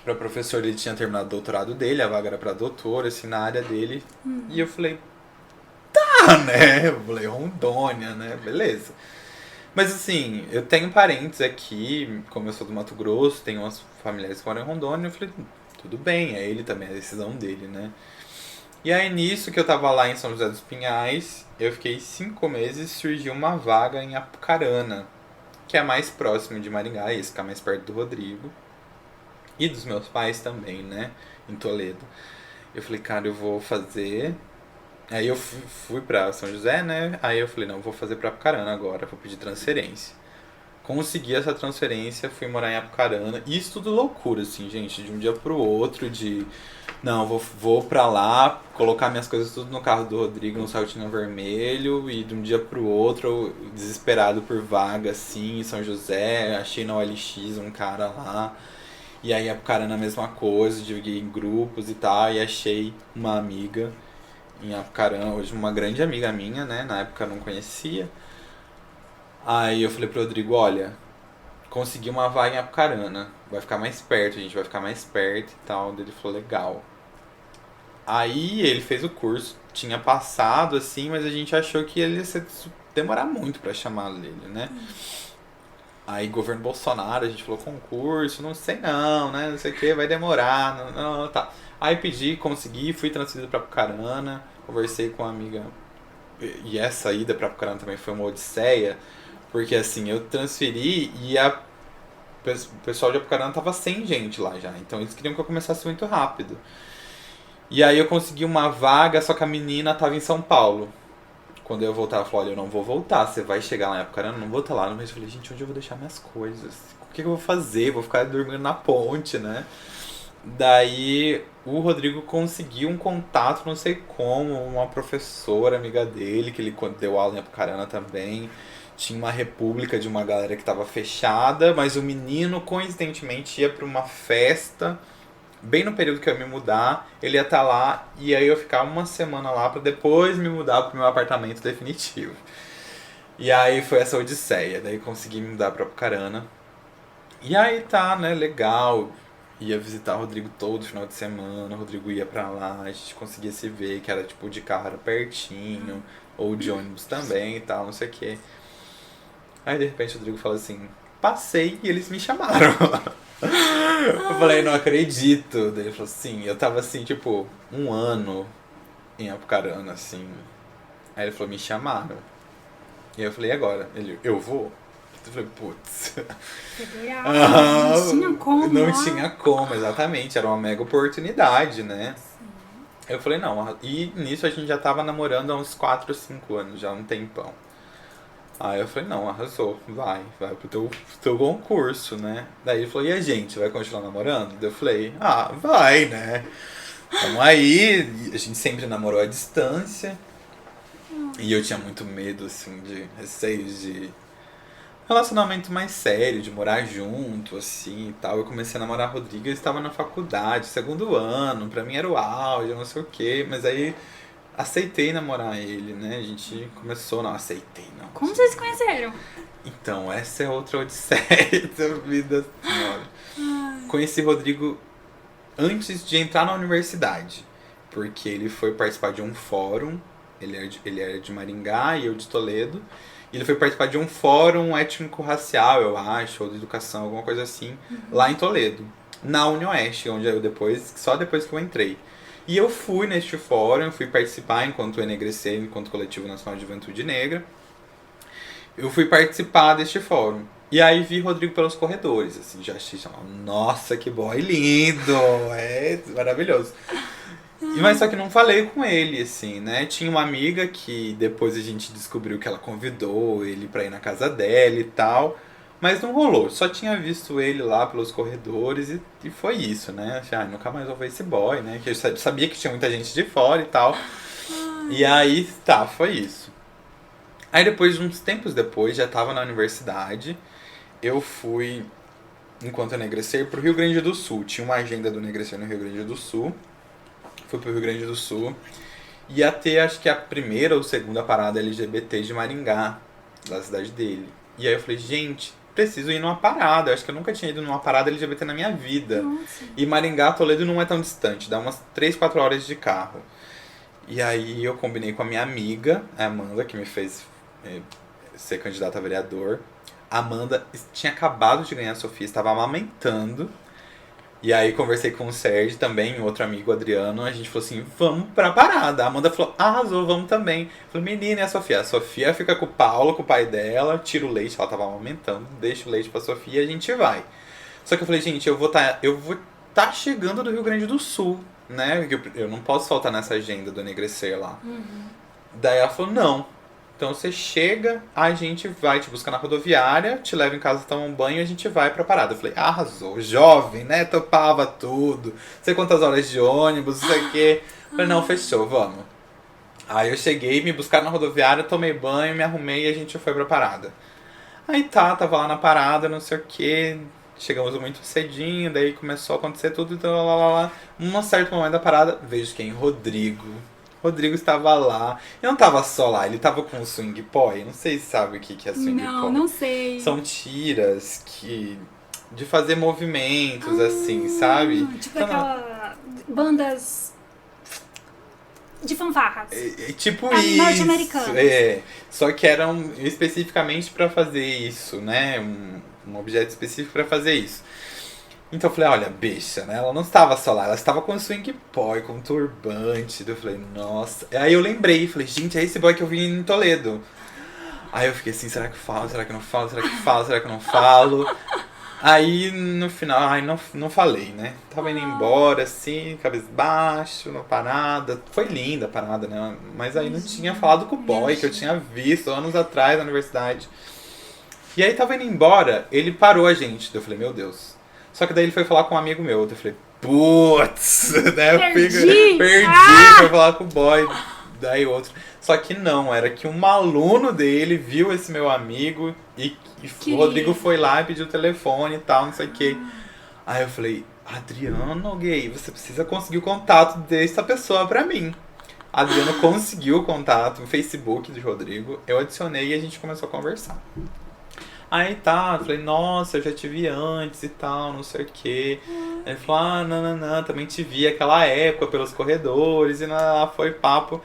Pra professor, ele tinha terminado o doutorado dele, a vaga era pra doutor, assim, na área dele. E eu falei, tá, né? Eu falei, Rondônia, né? Beleza. Mas assim, eu tenho parentes aqui, como eu sou do Mato Grosso, tenho umas familiares que moram em Rondônia, eu falei, tudo bem, é ele também, é a decisão dele, né? E aí nisso que eu tava lá em São José dos Pinhais, eu fiquei 5 meses, surgiu uma vaga em Apucarana, que é mais próximo de Maringá, ia ficar mais perto do Rodrigo. E dos meus pais também, né? Em Toledo. Eu falei, cara, eu vou fazer. Aí eu fui pra São José, né? Aí eu falei, não, eu vou fazer pra Apucarana agora, vou pedir transferência. Consegui essa transferência, fui morar em Apucarana. Isso tudo loucura, assim, gente, de um dia pro outro, de... Não, vou pra lá, colocar minhas coisas tudo no carro do Rodrigo, no saltinho vermelho, e de um dia pro outro, eu, desesperado por vaga, assim, em São José, achei na OLX um cara lá. E aí Apucarana a mesma coisa, dividi em grupos e tal, e achei uma amiga em Apucarana, hoje uma grande amiga minha, né? Na época eu não conhecia. Aí eu falei pro Rodrigo, olha, consegui uma vaga em Apucarana, vai ficar mais perto, a gente vai ficar mais perto e tal. Daí ele falou, legal. Aí ele fez o curso, tinha passado assim, mas a gente achou que ele ia demorar muito pra chamar ele, né? Aí governo Bolsonaro, a gente falou concurso, não sei não, né? Não sei o que, vai demorar, não, tá. Aí pedi, consegui, fui transferido pra Apucarana, conversei com uma amiga. E essa ida pra Apucarana também foi uma odisseia, porque assim, eu transferi e o pessoal de Apucarana tava sem gente lá já, então eles queriam que eu começasse muito rápido. E aí eu consegui uma vaga, só que a menina tava em São Paulo. Quando eu voltar, ela falou, olha, eu não vou voltar, você vai chegar lá em Apucarana, não vou estar lá. Mas eu falei, gente, onde eu vou deixar minhas coisas? O que eu vou fazer? Vou ficar dormindo na ponte, né? Daí o Rodrigo conseguiu um contato, não sei como, uma professora amiga dele, que ele quando deu aula em Apucarana também. Tinha uma república de uma galera que estava fechada, mas o menino, coincidentemente, ia para uma festa bem no período que eu ia me mudar, ele ia estar lá e aí eu ficar uma semana lá pra depois me mudar pro meu apartamento definitivo. E aí foi essa odisseia, daí consegui me mudar pra Apucarana. E aí tá, né, legal. Ia visitar o Rodrigo todo final de semana, o Rodrigo ia pra lá, a gente conseguia se ver, que era tipo de carro era pertinho, ou de ônibus também e tal, não sei o que. Aí de repente o Rodrigo fala assim, passei e eles me chamaram. Eu falei, não acredito. Daí ele falou assim, eu tava assim, tipo, um ano em Apucarana, assim. Aí ele falou, me chamaram. E aí eu falei, e agora? Ele, eu vou? Eu falei, putz. Federal, não tinha como. Não tinha como, exatamente. Era uma mega oportunidade, né? Sim. Eu falei, não. E nisso a gente já tava namorando há uns 4 ou 5 anos, já há um tempão. Aí eu falei, não, arrasou, vai pro teu concurso, né? Daí ele falou, e a gente, vai continuar namorando? Daí eu falei, ah, vai, né? Tamo aí, a gente sempre namorou à distância. E eu tinha muito medo, assim, de receios de relacionamento mais sério, de morar junto, assim, e tal. Eu comecei a namorar a Rodrigo, eu estava na faculdade, segundo ano, pra mim era o auge, não sei o quê, mas aí aceitei namorar ele, né? A gente começou, não, aceitei, não. Como vocês se conheceram? Então, essa é outra odisseia da vida, senhora. Conheci Rodrigo antes de entrar na universidade, porque ele foi participar de um fórum, ele era de Maringá e eu de Toledo, e ele foi participar de um fórum étnico-racial, eu acho, ou de educação, alguma coisa assim, lá em Toledo, na UniOeste, onde eu só depois que eu entrei. E eu fui neste fórum, fui participar enquanto Enegrece, enquanto Coletivo Nacional de Juventude Negra. Eu fui participar deste fórum. E aí vi Rodrigo pelos corredores, assim, já achei, nossa, que boy lindo, é maravilhoso. Mas só que não falei com ele, assim, né? Tinha uma amiga que depois a gente descobriu que ela convidou ele pra ir na casa dela e tal. Mas não rolou, só tinha visto ele lá pelos corredores e foi isso, né? Achei, nunca mais vou ver esse boy, né? Que eu sabia que tinha muita gente de fora e tal. E aí, tá, foi isso. Aí depois, uns tempos depois, já tava na universidade, eu fui, enquanto eu Negrecer, pro Rio Grande do Sul. Tinha uma agenda do Negrecer no Rio Grande do Sul. Fui pro Rio Grande do Sul. Ia ter, acho que a primeira ou segunda parada LGBT de Maringá, da cidade dele. E aí eu falei, gente, preciso ir numa parada. Eu acho que eu nunca tinha ido numa parada LGBT na minha vida. Nossa. E Maringá, Toledo não é tão distante, dá umas 3, 4 horas de carro. E aí eu combinei com a minha amiga, a Amanda, que me fez ser candidata a vereador. A Amanda tinha acabado de ganhar a Sofia, estava amamentando. E aí conversei com o Sérgio também, outro amigo, Adriano. A gente falou assim, vamos pra parada. A Amanda falou, arrasou, vamos também. Eu falei, menina, e a Sofia? A Sofia fica com o Paulo, com o pai dela, tira o leite, ela tava amamentando, deixa o leite pra Sofia e a gente vai. Só que eu falei, gente, eu vou tá chegando do Rio Grande do Sul, né? Eu não posso faltar nessa agenda do Negrecer lá. Daí ela falou, não. Então você chega, a gente vai te buscar na rodoviária, te leva em casa, toma um banho e a gente vai pra parada. Eu falei, arrasou, jovem, né? Topava tudo. Não sei quantas horas de ônibus, não sei o quê. Eu falei, não, fechou, vamos. Aí eu cheguei, me buscaram na rodoviária, tomei banho, me arrumei e a gente foi pra parada. Aí tava lá na parada, não sei o quê. Chegamos muito cedinho, daí começou a acontecer tudo. Então, num certo momento da parada, vejo quem? Rodrigo. Rodrigo estava lá. E não estava só lá, ele estava com o swing poi. Não sei se sabe o que é swing poi. Não sei. São tiras de fazer movimentos, assim, sabe? Tipo então, aquela bandas de fanfarras. Tipo isso. Norte-americanas. Só que eram especificamente para fazer isso, né? Um objeto específico para fazer isso. Então eu falei, olha, bicha, né? Ela não estava só lá, ela estava com swing boy, com turbante. Eu falei, nossa. Aí eu lembrei, falei, gente, é esse boy que eu vi em Toledo. Aí eu fiquei assim, será que eu falo, será que eu não falo, será que eu falo, será que eu não falo? Aí no final, não falei, né? Tava indo embora, assim, cabisbaixo, na parada. Foi linda a parada, né? Mas aí não tinha falado com o boy, que eu tinha visto anos atrás na universidade. E aí tava indo embora, ele parou a gente. Eu falei, meu Deus. Só que daí ele foi falar com um amigo meu. Eu falei, putz, né? Perdi, foi falar com o boy. Daí outro. Só que não, era que um aluno dele viu esse meu amigo e o Rodrigo foi lá e pediu o telefone e tal, não sei o que. Aí eu falei, Adriano, gay, você precisa conseguir o contato dessa pessoa pra mim. Adriano conseguiu o contato no Facebook do Rodrigo, eu adicionei e a gente começou a conversar. Aí tá, eu falei, nossa, eu já te vi antes e tal, não sei o quê. Ele falou, não, também te vi aquela época pelos corredores e foi papo.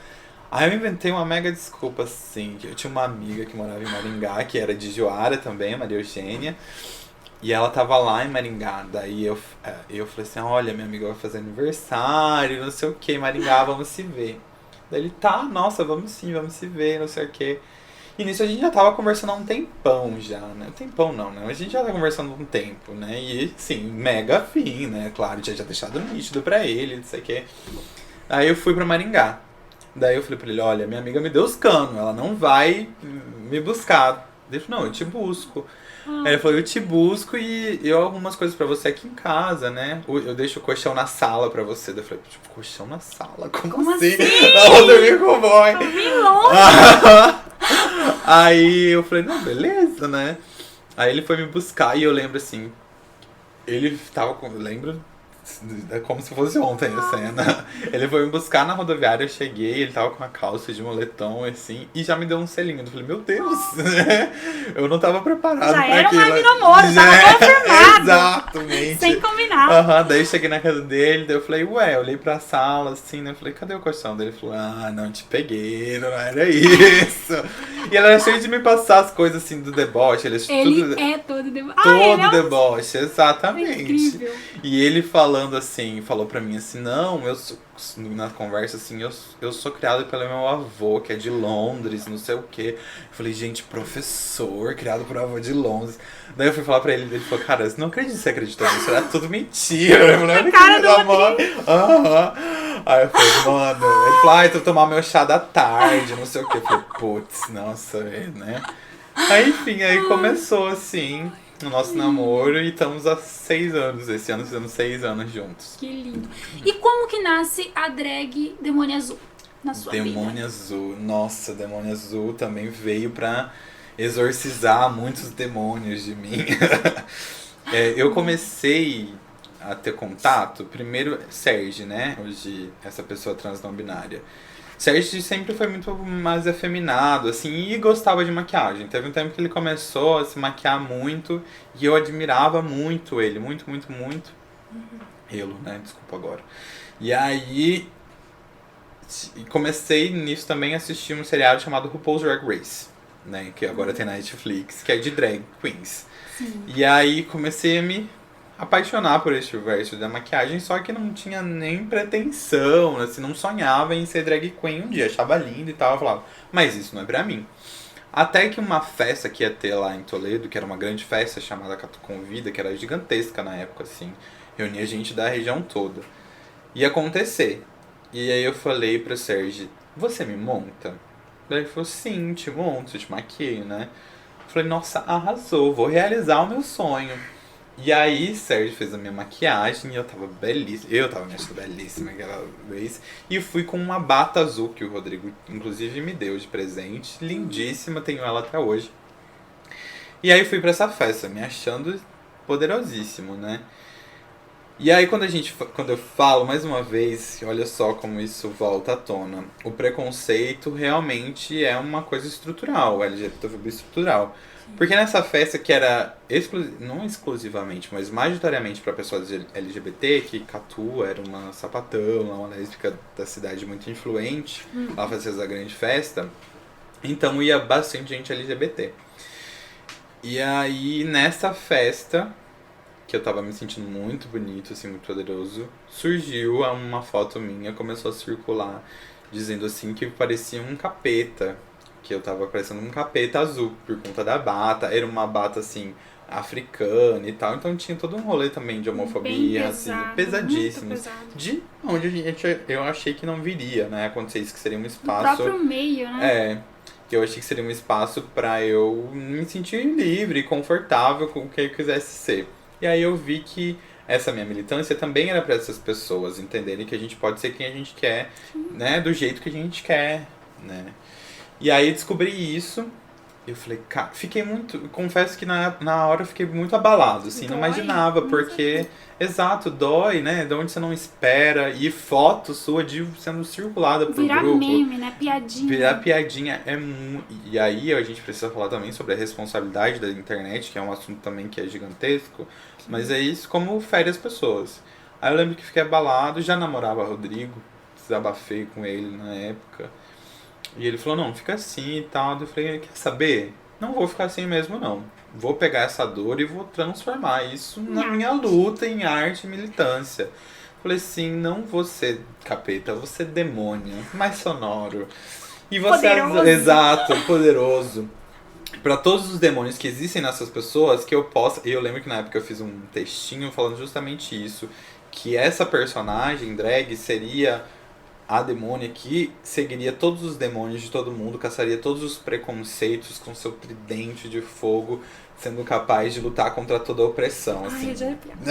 Aí eu inventei uma mega desculpa, assim, que eu tinha uma amiga que morava em Maringá, que era de Joara também, a Maria Eugênia, e ela tava lá em Maringá. Daí eu falei assim, olha, minha amiga vai fazer aniversário, não sei o que, Maringá, vamos se ver. Daí ele, tá, nossa, vamos sim, vamos se ver, não sei o que. E nisso a gente já tava conversando há um tempão já, né? Tempão não, né? A gente já tava conversando há um tempo, né? E, sim, mega afim, né? Claro, tinha já deixado nítido pra ele, não sei o que. Aí eu fui pra Maringá. Daí eu falei pra ele, olha, minha amiga me deu os canos, ela não vai me buscar. Ele falou, não, eu te busco. Aí ele falou, eu te busco e eu algumas coisas pra você aqui em casa, né? Eu deixo o colchão na sala pra você. Daí eu falei, tipo, colchão na sala? Como assim? Ela dormiu com o boy. Eu vim longe. Aí eu falei, não, beleza, né? Aí ele foi me buscar e eu lembro assim, ele tava com, lembro, é como se fosse ontem a cena. Ele foi me buscar na rodoviária, eu cheguei, ele tava com uma calça de moletom, assim, e já me deu um selinho. Eu falei, meu Deus, eu não tava preparado já pra era aquilo. Já era um namoro, tava confirmado. Exatamente. Sem combinar. Daí eu cheguei na casa dele, daí eu falei, ué, eu olhei pra sala, assim, né, eu falei, cadê o colchão? Daí ele falou, não te peguei, não era isso. E ele era cheio de me passar as coisas, assim, do deboche. Ele é todo deboche. Todo deboche, exatamente. É incrível. E ele falando falando assim, falou pra mim assim, não, na conversa assim, eu sou criado pelo meu avô, que é de Londres, não sei o quê. Eu falei, gente, professor, criado por avô de Londres. Daí eu fui falar pra ele falou, cara, eu não acredito que você acreditou nisso, era tudo mentira. Eu falei, olha cara do Aham. Aí eu falei, mano, ele falou, tu tomar meu chá da tarde, não sei o quê. Eu falei, putz, nossa, né? Aí, enfim, aí começou assim o nosso namoro e estamos há 6 anos. Esse ano fizemos 6 anos juntos. Que lindo. E como que nasce a drag Demônio Azul na sua vida? Demônio Azul. Nossa, Demônio Azul também veio pra exorcizar muitos demônios de mim. Eu comecei a ter contato, primeiro, Sérgio, né? Hoje, essa pessoa trans não binária. Sérgio sempre foi muito mais afeminado, assim, e gostava de maquiagem. Teve um tempo que ele começou a se maquiar muito e eu admirava muito ele, muito, muito, muito. Ele, né? Desculpa agora. E aí, comecei nisso também a assistir um seriado chamado RuPaul's Drag Race, né? Que agora tem na Netflix, que é de drag queens. Sim. E aí comecei a me apaixonar por esse universo da maquiagem, só que não tinha nem pretensão, assim, não sonhava em ser drag queen um dia, achava lindo e tal, eu falava, mas isso não é pra mim. Até que uma festa que ia ter lá em Toledo, que era uma grande festa chamada Catu Convida, que era gigantesca na época, assim, reunia gente da região toda, ia acontecer. E aí eu falei pro Sérgio, você me monta? Daí ele falou, sim, te monto, te maqueio, né? Eu falei, nossa, arrasou, vou realizar o meu sonho. E aí, Sérgio fez a minha maquiagem e eu tava belíssima. Eu tava me achando belíssima aquela vez. E fui com uma bata azul que o Rodrigo, inclusive, me deu de presente. Lindíssima, tenho ela até hoje. E aí fui pra essa festa, me achando poderosíssimo, né? E aí quando eu falo mais uma vez, olha só como isso volta à tona. O preconceito realmente é uma coisa estrutural, LGBTfobia estrutural. Porque nessa festa que era, não exclusivamente, mas majoritariamente para pessoas LGBT, que Catu era uma sapatão, uma lésbica da cidade muito influente, ela fazia essa grande festa, então ia bastante gente LGBT. E aí nessa festa, que eu tava me sentindo muito bonito, assim, muito poderoso, surgiu uma foto minha, começou a circular, dizendo assim que parecia um capeta. Que eu tava parecendo um capeta azul por conta da bata. Era uma bata, assim, africana e tal. Então tinha todo um rolê também de homofobia, bem assim, pesado, pesadíssimo. muito pesado. De onde eu achei que não viria, né? Acontecer isso, que seria um No espaço... próprio meio, né? Que eu achei que seria um espaço pra eu me sentir livre e confortável com o que eu quisesse ser. E aí eu vi que essa minha militância também era pra essas pessoas entenderem que a gente pode ser quem a gente quer, né? Do jeito que a gente quer, né? E aí descobri isso, e eu falei, cara, fiquei muito, confesso que na hora eu fiquei muito abalado, assim, não Dói, imaginava, porque, exato, dói, né, de onde você não espera, e foto sua sendo circulada pro Virar grupo. meme, né? Piadinha. Virar piadinha é muito... E aí a gente precisa falar também sobre a responsabilidade da internet, que é um assunto também que é gigantesco, mas é isso como fere as pessoas. Aí eu lembro que fiquei abalado, já namorava Rodrigo, desabafei com ele na época. E ele falou, não, fica assim e tal. Eu falei, quer saber? Não vou ficar assim mesmo, não. Vou pegar essa dor e vou transformar isso na minha luta em arte e militância. Eu falei assim, não vou ser capeta, vou ser demônio, mais sonoro. E você Poderoso. Exato, poderoso. Pra todos os demônios que existem nessas pessoas, que eu possa... E eu lembro que na época eu fiz um textinho falando justamente isso. Que essa personagem drag seria... a demônia que seguiria todos os demônios de todo mundo, caçaria todos os preconceitos com seu tridente de fogo, sendo capaz de lutar contra toda a opressão. Assim. Ai, eu já arrepiado.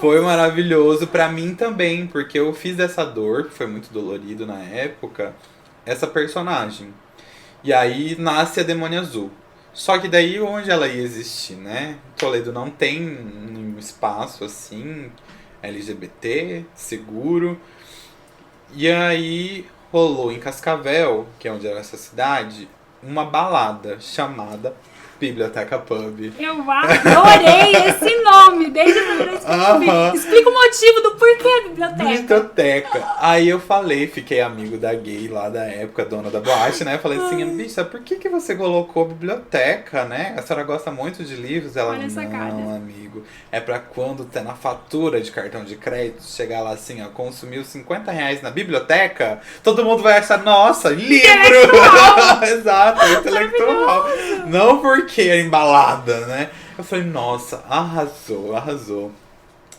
Foi maravilhoso pra mim também, porque eu fiz dessa dor, que foi muito dolorido na época, essa personagem. E aí nasce a Demônia Azul. Só que daí onde ela ia existir, né? Toledo não tem um espaço assim, LGBT, seguro. E aí rolou em Cascavel, que é onde era essa cidade, uma balada chamada Biblioteca Pub. Eu adorei esse nome! nome, desde a primeira vez que eu vi. Explica o motivo do porquê da biblioteca. Biblioteca. Aí eu falei, fiquei amigo da gay lá da época, dona da boate, né? Eu falei assim, bicha, por que você colocou biblioteca, né? A senhora gosta muito de livros? Ela, Olha essa cara. não, amigo. É pra quando tá na fatura de cartão de crédito, chegar lá assim, ó, consumiu R$50 na biblioteca, todo mundo vai achar, nossa, livro! Exato, intelectual. Não porque é embalada, né? Eu falei, nossa, arrasou.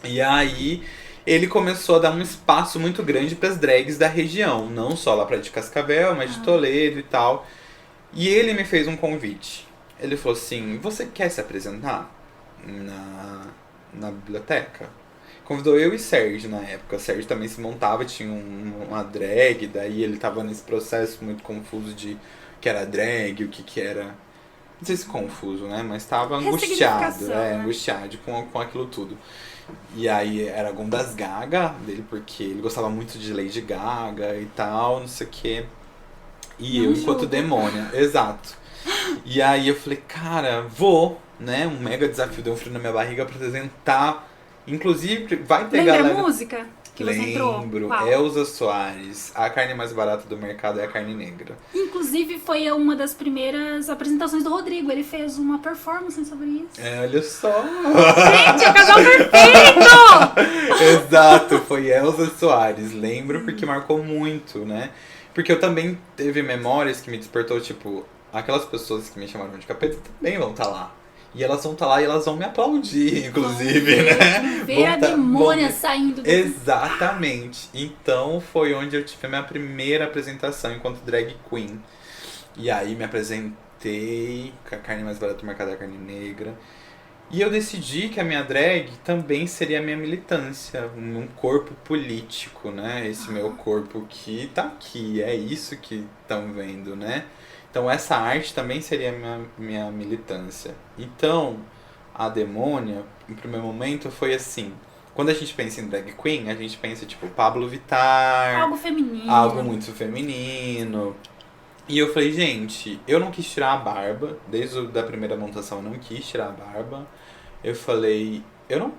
E aí ele começou a dar um espaço muito grande para as drags da região, não só lá pra de Cascavel, mas de Toledo e tal. E ele me fez um convite. Ele falou assim, você quer se apresentar na biblioteca? Convidou eu e Sérgio na época. O Sérgio também se montava, tinha uma drag, daí ele tava nesse processo muito confuso de o que era drag, o que era... Não sei se confuso, né? Mas tava angustiado, né? angustiado com aquilo tudo. E aí era Gondas Gaga dele, porque ele gostava muito de Lady Gaga e tal, não sei o quê. E eu enquanto demônia, exato. E aí eu falei, cara, vou, né? Um mega desafio, deu um frio na minha barriga pra apresentar. Inclusive, vai ter Lembra galera... a música que você entrou? Lembro, Qual? Elza Soares. A carne mais barata do mercado é a carne negra. Inclusive, foi uma das primeiras apresentações do Rodrigo. Ele fez uma performance sobre isso. Olha só. Gente, é o casal perfeito! Exato, foi Elza Soares. Lembro porque marcou muito, né? Porque eu também teve memórias que me despertou, tipo, aquelas pessoas que me chamaram de capeta também vão estar lá. E elas vão estar lá e elas vão me aplaudir, inclusive, né? Ver a demônia saindo do... Exatamente. Então foi onde eu tive a minha primeira apresentação enquanto drag queen. E aí me apresentei com a carne mais barata do mercado da carne negra. E eu decidi que a minha drag também seria a minha militância, um corpo político, né? Esse meu corpo que tá aqui, é isso que estão vendo, né? Então essa arte também seria a minha militância. Então, a demônia, em primeiro momento, foi assim. Quando a gente pensa em drag queen, a gente pensa tipo Pablo Vittar. Algo feminino. Algo muito feminino. E eu falei, gente, eu não quis tirar a barba. Desde a primeira montação eu não quis tirar a barba. Eu falei, eu não...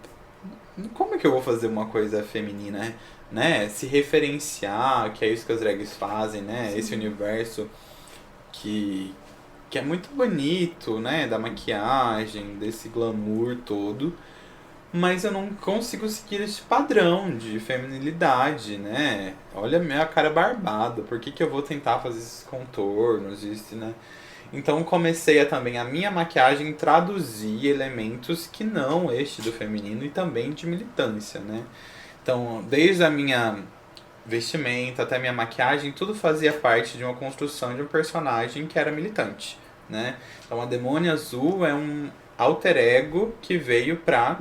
Como é que eu vou fazer uma coisa feminina, né? Se referenciar, que é isso que as drags fazem, né? Sim. Esse universo... Que é muito bonito, né? Da maquiagem, desse glamour todo. Mas eu não consigo seguir esse padrão de feminilidade, né? Olha a minha cara barbada. Por que eu vou tentar fazer esses contornos, isso, né? Então comecei também a minha maquiagem traduzir elementos que não este do feminino e também de militância, né? Então, desde a minha... vestimenta, até minha maquiagem, tudo fazia parte de uma construção de um personagem que era militante, né? Então a Demônia Azul é um alter ego que veio pra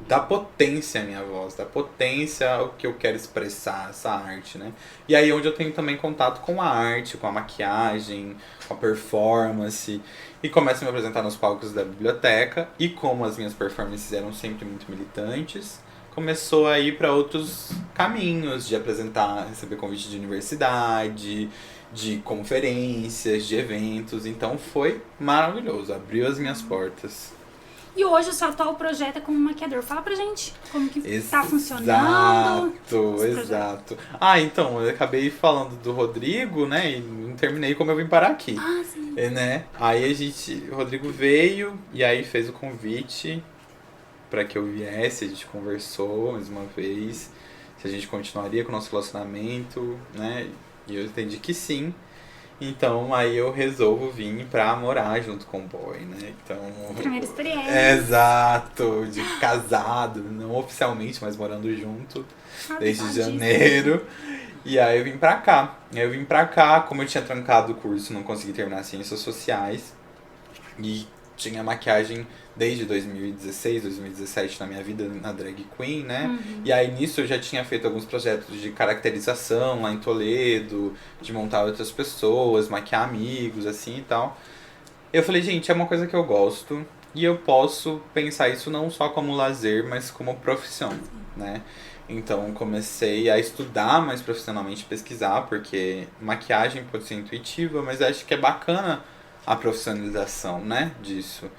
dar potência à minha voz, dar potência ao que eu quero expressar, essa arte, né? E aí onde eu tenho também contato com a arte, com a maquiagem, com a performance, e começo a me apresentar nos palcos da biblioteca, e como as minhas performances eram sempre muito militantes, começou a ir para outros caminhos de apresentar, receber convite de universidade, de conferências, de eventos. Então foi maravilhoso, abriu as minhas portas. E hoje o seu atual projeto é como maquiador. Fala pra gente como que tá funcionando. Exato. Então, eu acabei falando do Rodrigo, né? E não terminei como eu vim parar aqui. Ah, sim. Né? Aí o Rodrigo veio e aí fez o convite para que eu viesse, a gente conversou mais uma vez, se a gente continuaria com o nosso relacionamento, né? E eu entendi que sim. Então aí eu resolvo vir pra morar junto com o boy, né? Então... Primeira experiência. Exato, de casado, não oficialmente, mas morando junto, desde janeiro. E aí eu vim pra cá. Como eu tinha trancado o curso, não consegui terminar Ciências Sociais. E tinha maquiagem desde 2016, 2017 na minha vida na drag queen, né? Uhum. E aí nisso eu já tinha feito alguns projetos de caracterização lá em Toledo, de montar outras pessoas, maquiar amigos, assim e tal. Eu falei, gente, é uma coisa que eu gosto e eu posso pensar isso não só como lazer, mas como profissão, né? Então comecei a estudar mais profissionalmente, pesquisar, porque maquiagem pode ser intuitiva, mas acho que é bacana a profissionalização, né, disso.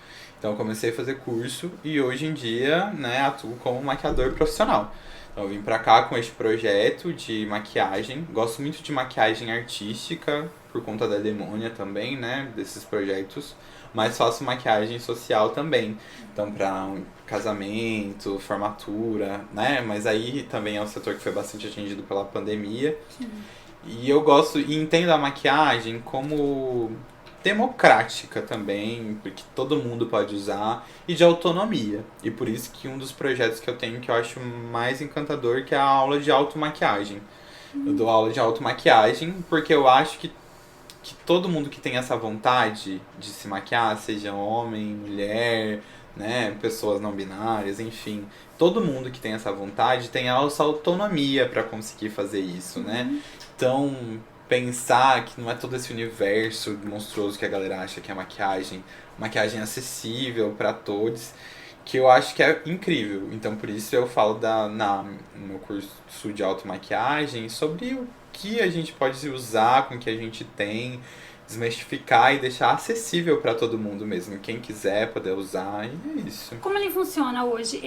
Então eu comecei a fazer curso e hoje em dia, né, atuo como maquiador profissional. Então eu vim pra cá com este projeto de maquiagem. Gosto muito de maquiagem artística, por conta da Demônia também, né, desses projetos. Mas faço maquiagem social também. Então pra um casamento, formatura, né, mas aí também é um setor que foi bastante atingido pela pandemia. E eu gosto e entendo a maquiagem como democrática também, porque todo mundo pode usar, e de autonomia. E por isso que um dos projetos que eu tenho que eu acho mais encantador que é a aula de automaquiagem. Eu dou aula de automaquiagem porque eu acho que todo mundo que tem essa vontade de se maquiar, seja homem, mulher, né, pessoas não binárias, enfim, todo mundo que tem essa vontade tem essa autonomia para conseguir fazer isso, né? Então, pensar que não é todo esse universo monstruoso que a galera acha que é maquiagem acessível para todos, que eu acho que é incrível. Então, por isso eu falo no meu curso de automaquiagem sobre o que a gente pode usar com o que a gente tem, desmistificar e deixar acessível para todo mundo mesmo. Quem quiser poder usar, e é isso. Como ele funciona hoje?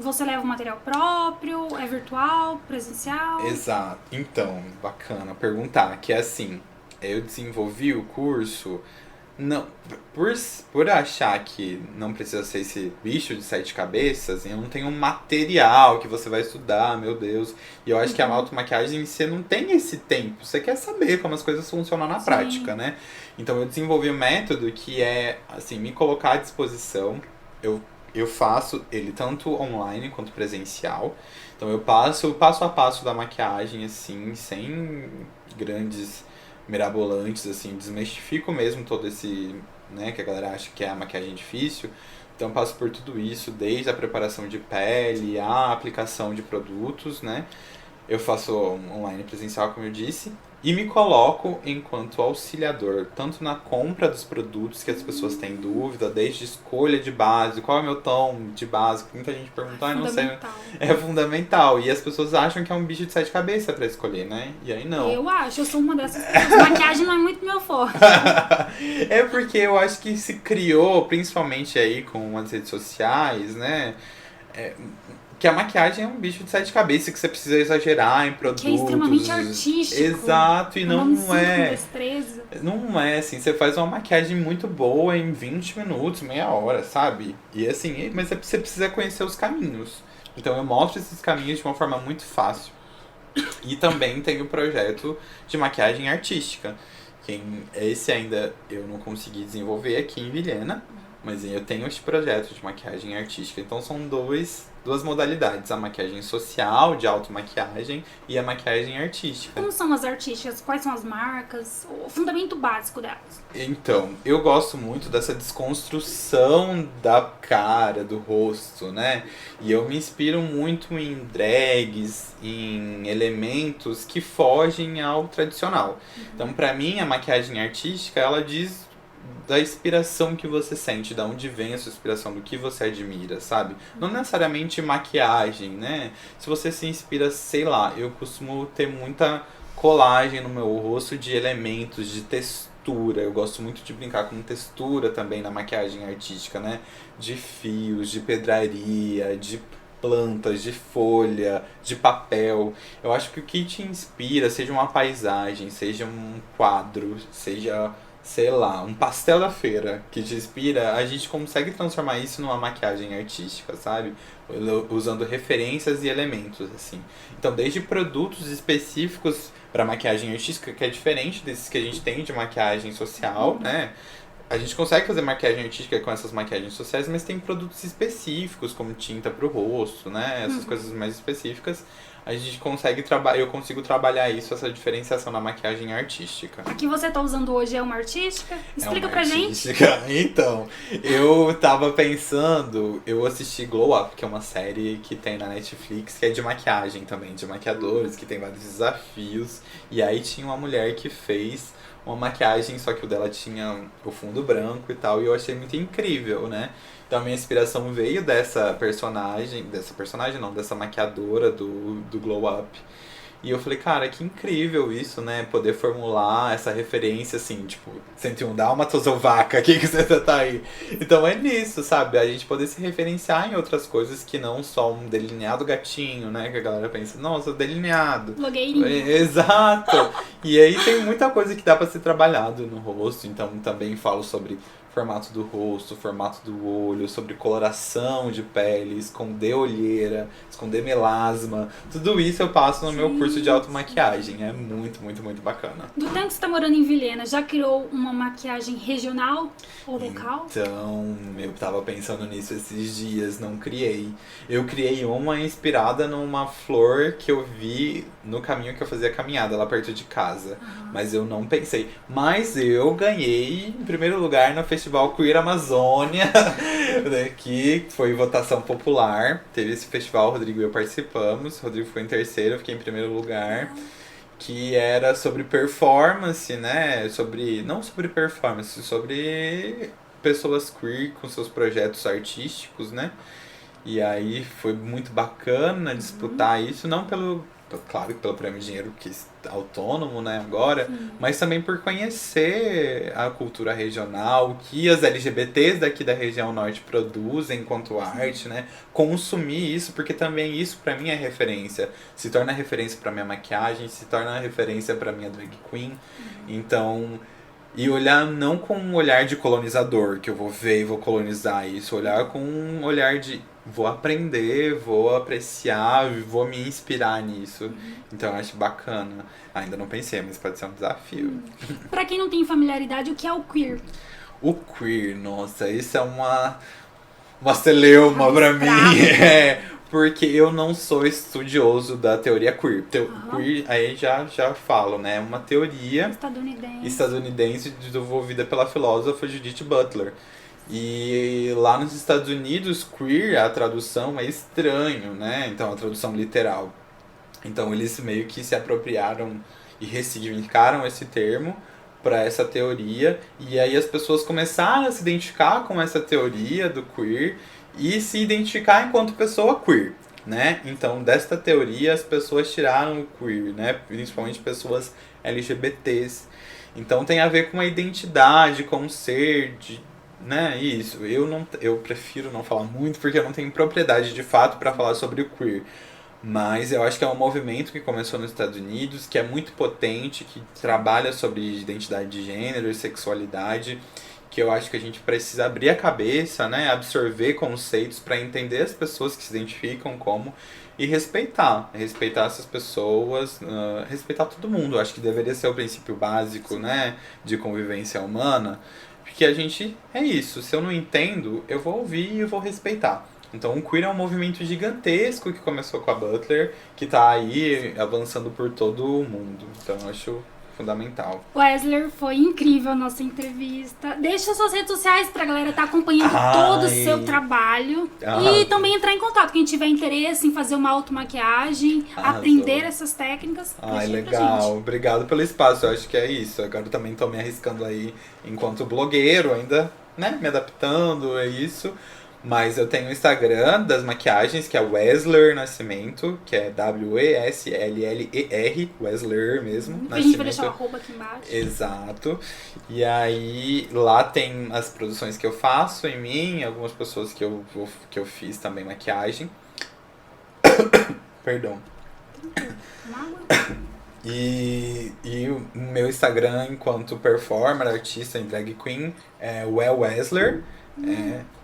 Você leva o material próprio? É virtual? Presencial? Exato. Então, bacana perguntar, que é assim, eu desenvolvi o curso, não, por achar que não precisa ser esse bicho de sete cabeças, eu não tenho um material que você vai estudar, meu Deus. E eu acho que a automaquiagem, você não tem esse tempo, você quer saber como as coisas funcionam na prática, né? Então eu desenvolvi um método que é, assim, me colocar à disposição. Eu faço ele tanto online quanto presencial. Então eu passo o passo a passo da maquiagem, assim, sem grandes mirabolantes, assim, desmistifico mesmo todo esse, né, que a galera acha que é a maquiagem difícil. Então eu passo por tudo isso, desde a preparação de pele, a aplicação de produtos, né? Eu faço online e presencial, como eu disse, e me coloco enquanto auxiliador, tanto na compra dos produtos que as pessoas têm dúvida, desde escolha de base, qual é o meu tom de base, que muita gente pergunta, não sei. É fundamental. E as pessoas acham que é um bicho de sete cabeças pra escolher, né? E aí não. Eu acho, eu sou uma dessas pessoas. Maquiagem não é muito meu forte. É porque eu acho que se criou, principalmente aí com as redes sociais, né? Que a maquiagem é um bicho de sete cabeças, que você precisa exagerar em produtos. Que é extremamente artístico. Exato, e não é. Com destreza. Não é assim, você faz uma maquiagem muito boa em 20 minutos, meia hora, sabe? E assim, mas você precisa conhecer os caminhos. Então eu mostro esses caminhos de uma forma muito fácil. E também tem o projeto de maquiagem artística. Esse ainda eu não consegui desenvolver aqui em Vilhena, mas eu tenho esse projeto de maquiagem artística. Então são duas modalidades, a maquiagem social, de automaquiagem, e a maquiagem artística. Como são as artísticas? Quais são as marcas? O fundamento básico delas? Então, eu gosto muito dessa desconstrução da cara, do rosto, né? E eu me inspiro muito em drags, em elementos que fogem ao tradicional. Então, pra mim, a maquiagem artística, ela diz da inspiração que você sente, da onde vem a sua inspiração, do que você admira, sabe? Não necessariamente maquiagem, né? Se você se inspira, sei lá, eu costumo ter muita colagem no meu rosto de elementos, de textura. Eu gosto muito de brincar com textura também na maquiagem artística, né? De fios, de pedraria, de plantas, de folha, de papel. Eu acho que o que te inspira, seja uma paisagem, seja um quadro, seja, sei lá, um pastel da feira que te inspira, a gente consegue transformar isso numa maquiagem artística, sabe? Usando referências e elementos, assim. Então, desde produtos específicos para maquiagem artística, que é diferente desses que a gente tem de maquiagem social, né? A gente consegue fazer maquiagem artística com essas maquiagens sociais, mas tem produtos específicos, como tinta pro rosto, né? Essas coisas mais específicas. A gente consegue eu consigo trabalhar isso, essa diferenciação na maquiagem artística. A que você tá usando hoje é uma artística? Explica pra artística. Gente. Então, eu tava pensando, eu assisti Glow Up, que é uma série que tem na Netflix, que é de maquiagem também, de maquiadores, que tem vários desafios. E aí tinha uma mulher que fez uma maquiagem, só que o dela tinha o fundo branco e tal, e eu achei muito incrível, né? Então a minha inspiração veio dessa maquiadora do Glow Up. E eu falei, cara, que incrível isso, né? Poder formular essa referência, assim, tipo, 101 dálmatas ou vaca, o que você tá aí? Então é nisso, sabe? A gente poder se referenciar em outras coisas que não só um delineado gatinho, né? Que a galera pensa, nossa, delineado. Blogueirinho. Exato! E aí tem muita coisa que dá pra ser trabalhado no rosto, então também falo sobre formato do rosto, formato do olho, sobre coloração de pele, esconder olheira, esconder melasma. Tudo isso eu passo no meu curso de automaquiagem. É muito, muito, muito bacana. Do tempo que você tá morando em Vilhena, já criou uma maquiagem regional ou local? Então, eu tava pensando nisso esses dias, não criei. Eu criei uma inspirada numa flor que eu vi no caminho que eu fazia caminhada, lá perto de casa. Mas eu não pensei. Mas eu ganhei em primeiro lugar no Festival Queer Amazônia, né, que foi votação popular. Teve esse festival, o Rodrigo e eu participamos. O Rodrigo ficou em terceiro, eu fiquei em primeiro lugar. Que era sobre performance, né? Não sobre performance, sobre pessoas queer com seus projetos artísticos, né? E aí foi muito bacana disputar isso, não claro que pelo prêmio de dinheiro que é autônomo, né, agora, mas também por conhecer a cultura regional, o que as LGBTs daqui da região norte produzem enquanto arte, né, consumir isso, porque também isso pra mim é referência, se torna referência pra minha maquiagem, se torna referência pra minha drag queen, então... E olhar não com um olhar de colonizador, que eu vou ver e vou colonizar isso. Olhar com um olhar de vou aprender, vou apreciar, vou me inspirar nisso. Então eu acho bacana. Ainda não pensei, mas pode ser um desafio. Pra quem não tem familiaridade, o que é o queer? O queer, nossa, isso é uma celeuma pra mim. Porque eu não sou estudioso da teoria queer. Queer, aí já falo, né? É uma teoria estadunidense desenvolvida pela filósofa Judith Butler. E lá nos Estados Unidos, queer, a tradução é estranho, né? Então, a tradução literal. Então, eles meio que se apropriaram e ressignificaram esse termo para essa teoria. E aí as pessoas começaram a se identificar com essa teoria do queer e se identificar enquanto pessoa queer, né? Então, desta teoria, as pessoas tiraram o queer, né? Principalmente pessoas LGBTs. Então, tem a ver com a identidade, com o ser, né? Isso. Eu prefiro não falar muito porque eu não tenho propriedade de fato para falar sobre o queer. Mas eu acho que é um movimento que começou nos Estados Unidos, que é muito potente, que trabalha sobre identidade de gênero e sexualidade, que eu acho que a gente precisa abrir a cabeça, né, absorver conceitos para entender as pessoas que se identificam como e respeitar essas pessoas, respeitar todo mundo. Eu acho que deveria ser o princípio básico, né, de convivência humana, porque a gente é isso. Se eu não entendo, eu vou ouvir e eu vou respeitar. Então o queer é um movimento gigantesco que começou com a Butler, que tá aí avançando por todo o mundo. Então eu acho fundamental. Wesley, foi incrível a nossa entrevista. Deixa suas redes sociais pra galera estar acompanhando todo o seu trabalho. E também entrar em contato. Quem tiver interesse em fazer uma automaquiagem, aprender essas técnicas. Legal. Obrigado pelo espaço. Eu acho que é isso. Agora eu também tô me arriscando aí enquanto blogueiro, ainda, né, me adaptando, é isso. Mas eu tenho o Instagram das maquiagens, que é Wesler Nascimento, que é WESLLER, Wesler mesmo. A gente vai deixar o arroba aqui embaixo. Exato. E aí lá tem as produções que eu faço em mim, algumas pessoas que eu fiz também maquiagem. Perdão. E o meu Instagram enquanto performer, artista em drag queen é Wesler.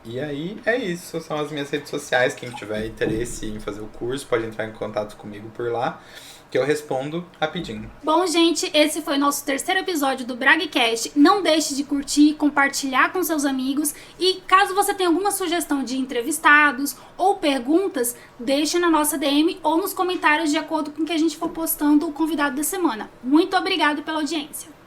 E aí é isso, são as minhas redes sociais. Quem tiver interesse em fazer o curso pode entrar em contato comigo por lá, que eu respondo rapidinho. Bom, gente, esse foi o nosso terceiro episódio do Bragcast. Não deixe de curtir, compartilhar com seus amigos. E caso você tenha alguma sugestão de entrevistados ou perguntas, deixe na nossa DM ou nos comentários de acordo com o que a gente for postando o convidado da semana. Muito obrigada pela audiência.